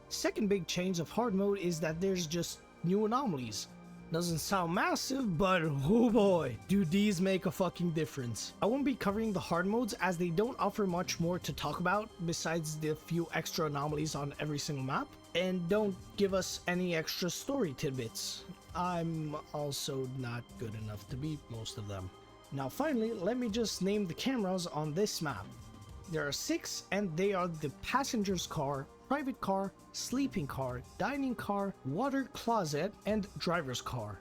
Second big change of hard mode is that there's just new anomalies. Doesn't sound massive, but oh boy, do these make a fucking difference. I won't be covering the hard modes as they don't offer much more to talk about besides the few extra anomalies on every single map, and don't give us any extra story tidbits. I'm also not good enough to beat most of them. Now finally, let me just name the cameras on this map. There are 6 and they are the passenger's car, private car, sleeping car, dining car, water closet, and driver's car.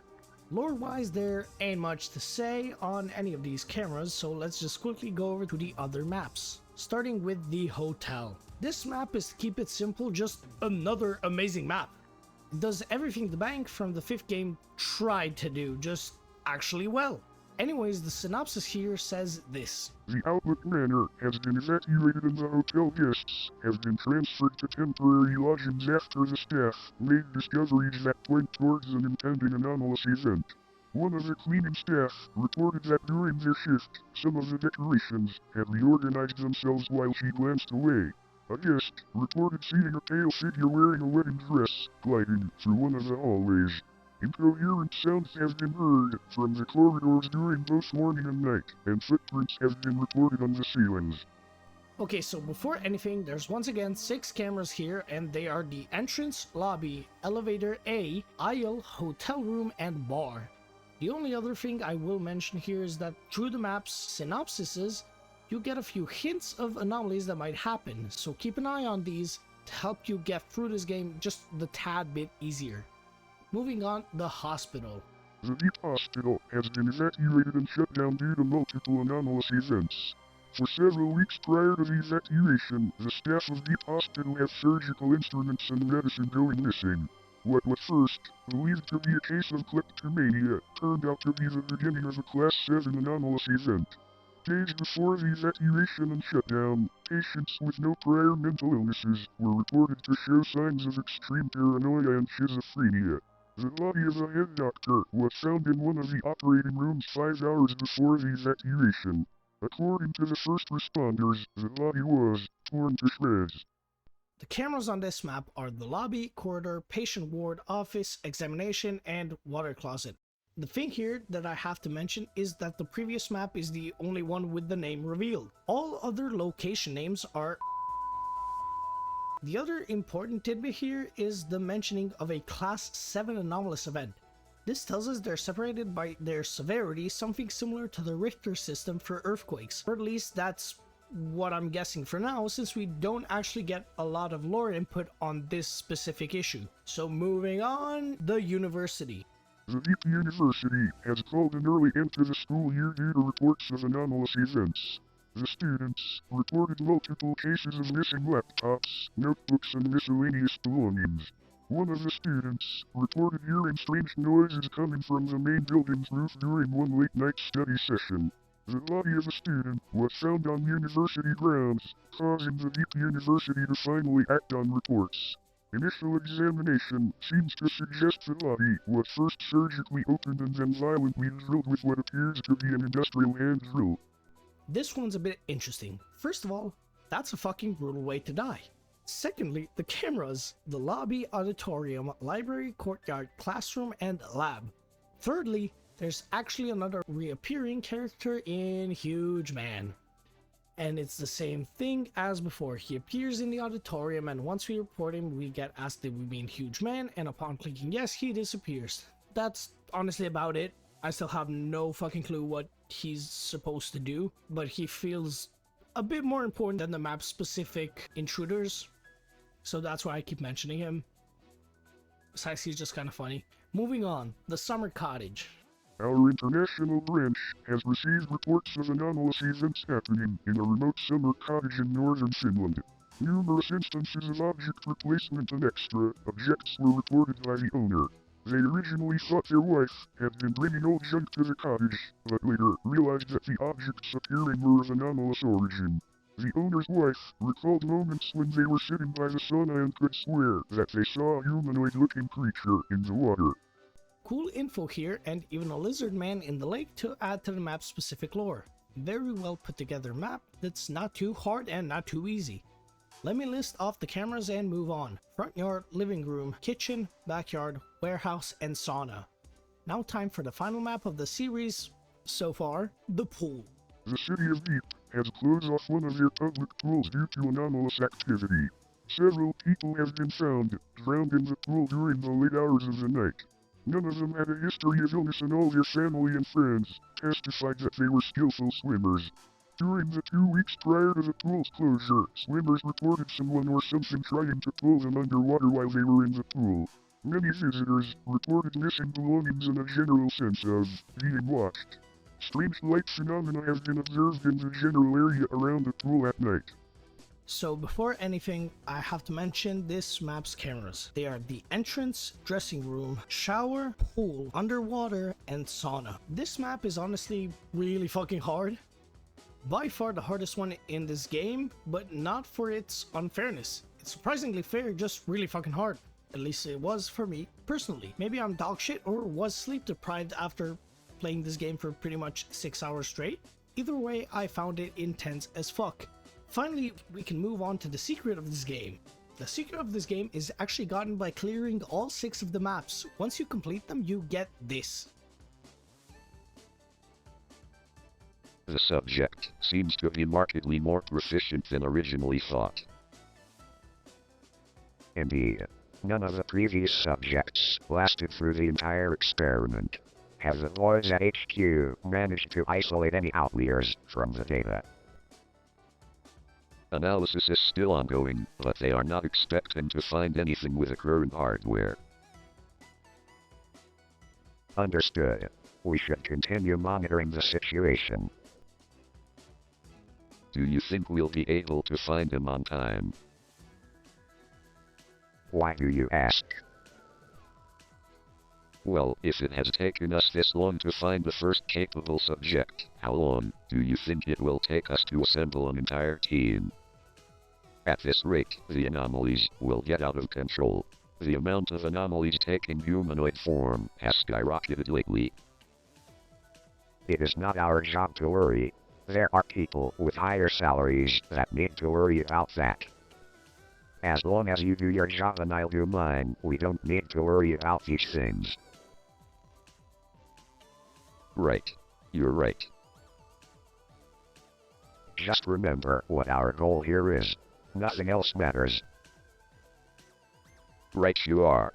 Lore-wise, there ain't much to say on any of these cameras, so let's just quickly go over to the other maps. Starting with the hotel. This map is, to keep it simple, just another amazing map. It does everything the bank from the 5th game tried to do, just actually well. Anyways, the synopsis here says this. The Outlook Manor has been evacuated and the hotel guests have been transferred to temporary lodgings after the staff made discoveries that point towards an impending anomalous event. One of the cleaning staff reported that during their shift, some of the decorations had reorganized themselves while she glanced away. A guest reported seeing a pale figure wearing a wedding dress gliding through one of the hallways. Incoherent sounds have been heard from the corridors during both morning and night, and footprints have been reported on the ceilings. Okay, so before anything, there's once again 6 cameras here, and they are the entrance, lobby, elevator A, aisle, hotel room, and bar. The only other thing I will mention here is that through the map's synopsises, you get a few hints of anomalies that might happen, so keep an eye on these to help you get through this game just the tad bit easier. Moving on, the hospital. The Deep Hospital has been evacuated and shut down due to multiple anomalous events. For several weeks prior to the evacuation, the staff of Deep Hospital have surgical instruments and medicine going missing. What was first believed to be a case of kleptomania turned out to be the beginning of a Class 7 anomalous event. Days before the evacuation and shutdown, patients with no prior mental illnesses were reported to show signs of extreme paranoia and schizophrenia. The body of the head doctor was found in one of the operating rooms 5 hours before the evacuation. According to the first responders, the body was torn to shreds. The cameras on this map are the lobby, corridor, patient ward, office, examination, and water closet. The thing here that I have to mention is that the previous map is the only one with the name revealed. All other location names are. The other important tidbit here is the mentioning of a Class 7 anomalous event. This tells us they're separated by their severity, something similar to the Richter system for earthquakes. Or at least that's what I'm guessing for now, since we don't actually get a lot of lore input on this specific issue. So moving on, the university. The Deep University has called an early end to the school year due to reports of anomalous events. The students reported multiple cases of missing laptops, notebooks, and miscellaneous belongings. One of the students reported hearing strange noises coming from the main building's roof during one late-night study session. The body of a student was found on university grounds, causing the Deep University to finally act on reports. Initial examination seems to suggest the body was first surgically opened and then violently drilled with what appears to be an industrial hand drill. This one's a bit interesting. First of all, that's a fucking brutal way to die. Secondly, the cameras, the lobby, auditorium, library, courtyard, classroom, and lab. Thirdly, there's actually another reappearing character in Huge Man. And it's the same thing as before. He appears in the auditorium, and once we report him, we get asked if we mean Huge Man, and upon clicking yes, he disappears. That's honestly about it. I still have no fucking clue what he's supposed to do, but he feels a bit more important than the map's specific intruders, so that's why I keep mentioning him. Besides, he's just kind of funny. Moving on, the summer cottage. Our international branch has received reports of anomalous events happening in a remote summer cottage in northern Finland. Numerous instances of object replacement and extra objects were reported by the owner. They originally thought their wife had been bringing old junk to the cottage, but later realized that the objects appearing were of anomalous origin. The owner's wife recalled moments when they were sitting by the sauna and could swear that they saw a humanoid-looking creature in the water. Cool info here, and even a lizard man in the lake to add to the map's specific lore. Very well put together map that's not too hard and not too easy. Let me list off the cameras and move on. Front yard, living room, kitchen, backyard, warehouse, and sauna. Now time for the final map of the series so far, the pool. The city of Deep has closed off one of their public pools due to anomalous activity. Several people have been found drowned in the pool during the late hours of the night. None of them had a history of illness, and all their family and friends testified that they were skillful swimmers. During the 2 weeks prior to the pool's closure, swimmers reported someone or something trying to pull them underwater while they were in the pool. Many visitors reported missing belongings and a general sense of being watched. Strange light phenomena have been observed in the general area around the pool at night. So before anything, I have to mention this map's cameras. They are the entrance, dressing room, shower, pool, underwater, and sauna. This map is honestly really fucking hard. By far the hardest one in this game, but not for its unfairness. It's surprisingly fair, just really fucking hard. At least it was for me, personally. Maybe I'm dog shit or was sleep deprived after playing this game for pretty much 6 hours straight. Either way, I found it intense as fuck. Finally, we can move on to the secret of this game. The secret of this game is actually gotten by clearing all 6 of the maps. Once you complete them, you get this. The subject seems to be markedly more proficient than originally thought. Indeed, none of the previous subjects lasted through the entire experiment. Have the boys at HQ managed to isolate any outliers from the data? Analysis is still ongoing, but they are not expecting to find anything with the current hardware. Understood. We should continue monitoring the situation. Do you think we'll be able to find him on time? Why do you ask? Well, if it has taken us this long to find the first capable subject, how long do you think it will take us to assemble an entire team? At this rate, the anomalies will get out of control. The amount of anomalies taking humanoid form has skyrocketed lately. It is not our job to worry. There are people with higher salaries that need to worry about that. As long as you do your job and I'll do mine, we don't need to worry about these things. Right. You're right. Just remember what our goal here is. Nothing else matters. Right you are.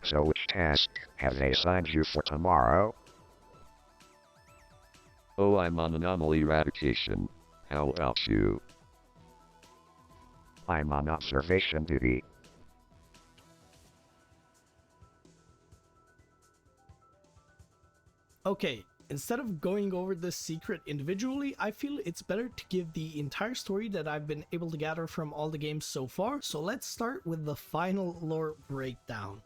So which task have they assigned you for tomorrow? Oh, I'm on anomaly eradication. How about you? I'm on observation duty. Okay, instead of going over this secret individually, I feel it's better to give the entire story that I've been able to gather from all the games so far. So let's start with the final lore breakdown.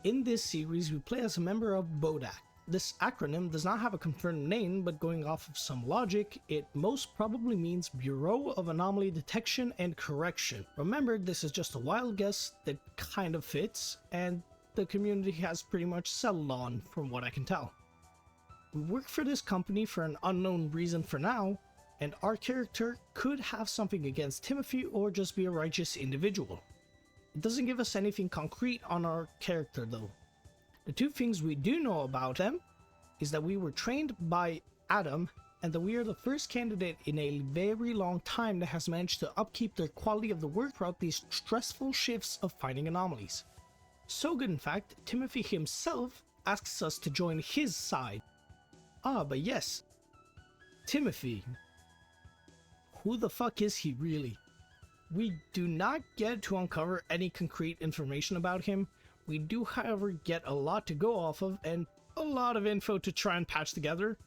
In this series, we play as a member of BODAC. This acronym does not have a confirmed name, but going off of some logic, it most probably means Bureau of Anomaly Detection and Correction. Remember, this is just a wild guess that kind of fits, and the community has pretty much settled on from what I can tell. We work for this company for an unknown reason for now, and our character could have something against Timothy or just be a righteous individual. It doesn't give us anything concrete on our character though. The two things we do know about them is that we were trained by Adam and that we are the first candidate in a very long time that has managed to upkeep their quality of the work throughout these stressful shifts of finding anomalies. So good in fact, Timothy himself asks us to join his side. Ah, but yes, Timothy. Who the fuck is he really? We do not get to uncover any concrete information about him. We do, however, get a lot to go off of and a lot of info to try and patch together.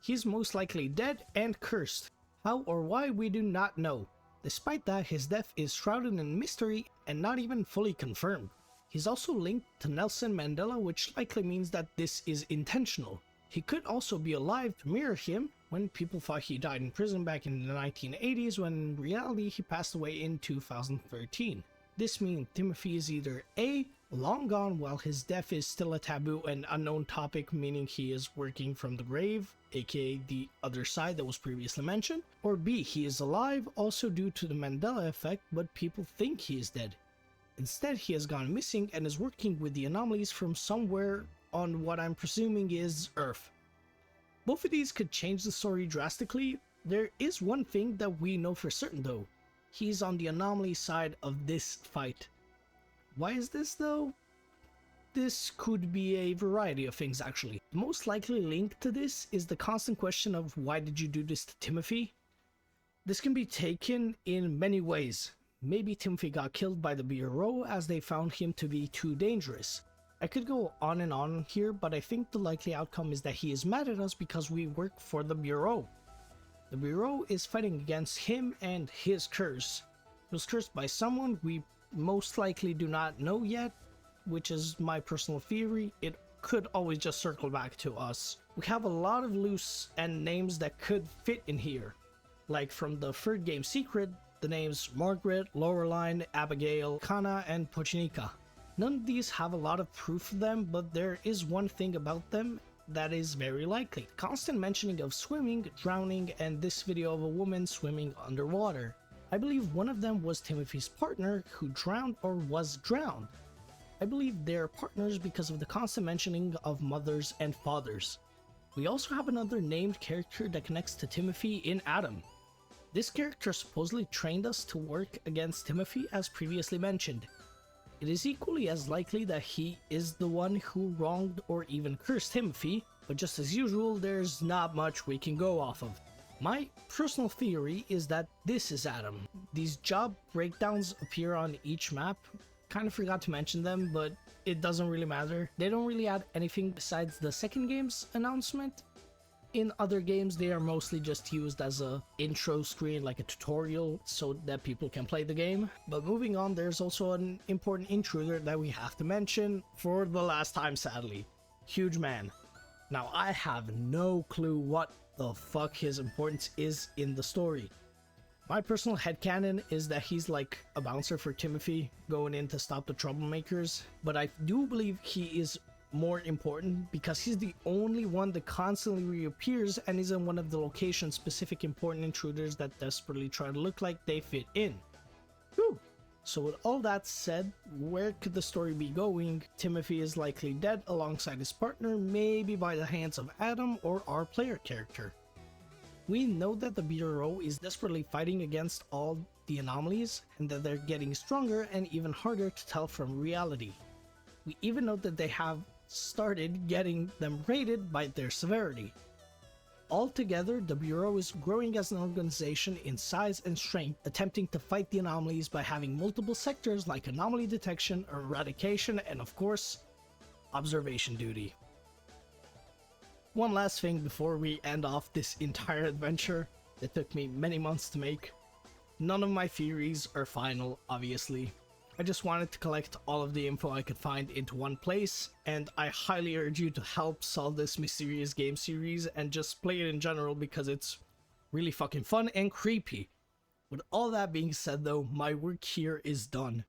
He's most likely dead and cursed. How or why we do not know. Despite that, his death is shrouded in mystery and not even fully confirmed. He's also linked to Nelson Mandela, which likely means that this is intentional. He could also be alive to mirror him when people thought he died in prison back in the 1980s, when in reality he passed away in 2013. This means Timothy is either A, long gone while his death is still a taboo and unknown topic, meaning he is working from the grave, aka the other side that was previously mentioned, or B, he is alive also due to the Mandela effect, but people think he is dead. Instead, he has gone missing and is working with the anomalies from somewhere on what I'm presuming is Earth. Both of these could change the story drastically. There is one thing that we know for certain though. He's on the anomaly side of this fight. Why is this though? This could be a variety of things actually. Most likely linked to this is the constant question of why did you do this to Timothy? This can be taken in many ways. Maybe Timothy got killed by the Bureau as they found him to be too dangerous. I could go on and on here, but I think the likely outcome is that he is mad at us because we work for the Bureau. The Bureau is fighting against him and his curse. It was cursed by someone we most likely do not know yet, which is my personal theory. It could always just circle back to us. We have a lot of loose end names that could fit in here. Like from the third game Secret, the names Margaret, Laureline, Abigail, Kana, and Pochinika. None of these have a lot of proof of them, but there is one thing about them that is very likely. Constant mentioning of swimming, drowning, and this video of a woman swimming underwater. I believe one of them was Timothy's partner who drowned or was drowned. I believe they're partners because of the constant mentioning of mothers and fathers. We also have another named character that connects to Timothy in Adam. This character supposedly trained us to work against Timothy as previously mentioned. It is equally as likely that he is the one who wronged or even cursed Timothy, but just as usual, there's not much we can go off of. My personal theory is that this is Adam. These job breakdowns appear on each map. Kind of forgot to mention them, but it doesn't really matter. They don't really add anything besides the second game's announcement. In other games, they are mostly just used as a intro screen, like a tutorial, so that people can play the game. But moving on, there's also an important intruder that we have to mention for the last time, sadly. Huge Man. Now, I have no clue what the fuck his importance is in the story. My personal headcanon is that he's like a bouncer for Timothy, going in to stop the troublemakers, but I do believe he is more important because he's the only one that constantly reappears and is in one of the location-specific important intruders that desperately try to look like they fit in. Whew. So with all that said, where could the story be going? Timothy is likely dead alongside his partner, maybe by the hands of Adam or our player character. We know that the Bureau is desperately fighting against all the anomalies and that they're getting stronger and even harder to tell from reality. We even know that they have started getting them rated by their severity. Altogether, the Bureau is growing as an organization in size and strength, attempting to fight the anomalies by having multiple sectors like anomaly detection, eradication, and of course, observation duty. One last thing before we end off this entire adventure that took me many months to make. None of my theories are final, obviously. I just wanted to collect all of the info I could find into one place, and I highly urge you to help solve this mysterious game series and just play it in general because it's really fucking fun and creepy. With all that being said though, my work here is done.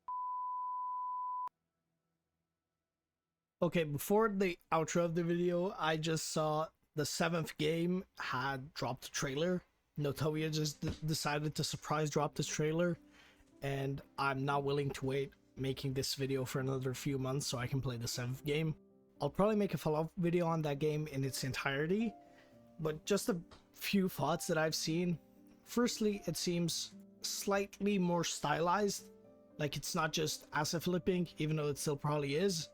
Okay, before the outro of the video, I just saw the 7th game had dropped a trailer. Notovia just decided to surprise drop this trailer, and I'm not willing to wait making this video for another few months so I can play the 7th game. I'll probably make a follow-up video on that game in its entirety, but just a few thoughts that I've seen. Firstly, it seems slightly more stylized, like it's not just asset flipping, even though it still probably is.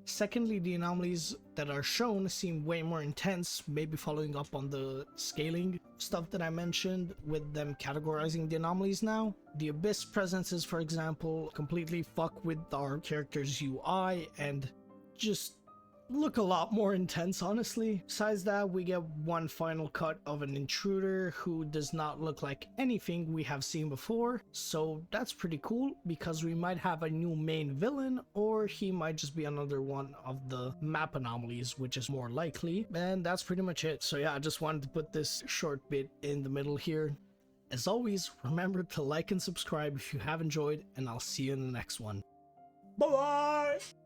Secondly, the anomalies that are shown seem way more intense, maybe following up on the scaling stuff that I mentioned with them categorizing the anomalies now. The Abyss presences, for example, completely fuck with our character's UI and just look a lot more intense, honestly. Besides that, we get one final cut of an intruder who does not look like anything we have seen before, so that's pretty cool because we might have a new main villain, or he might just be another one of the map anomalies, which is more likely. And that's pretty much it. So yeah, I just wanted to put this short bit in the middle here. As always, remember to like and subscribe if you have enjoyed, and I'll see you in the next one. Bye bye!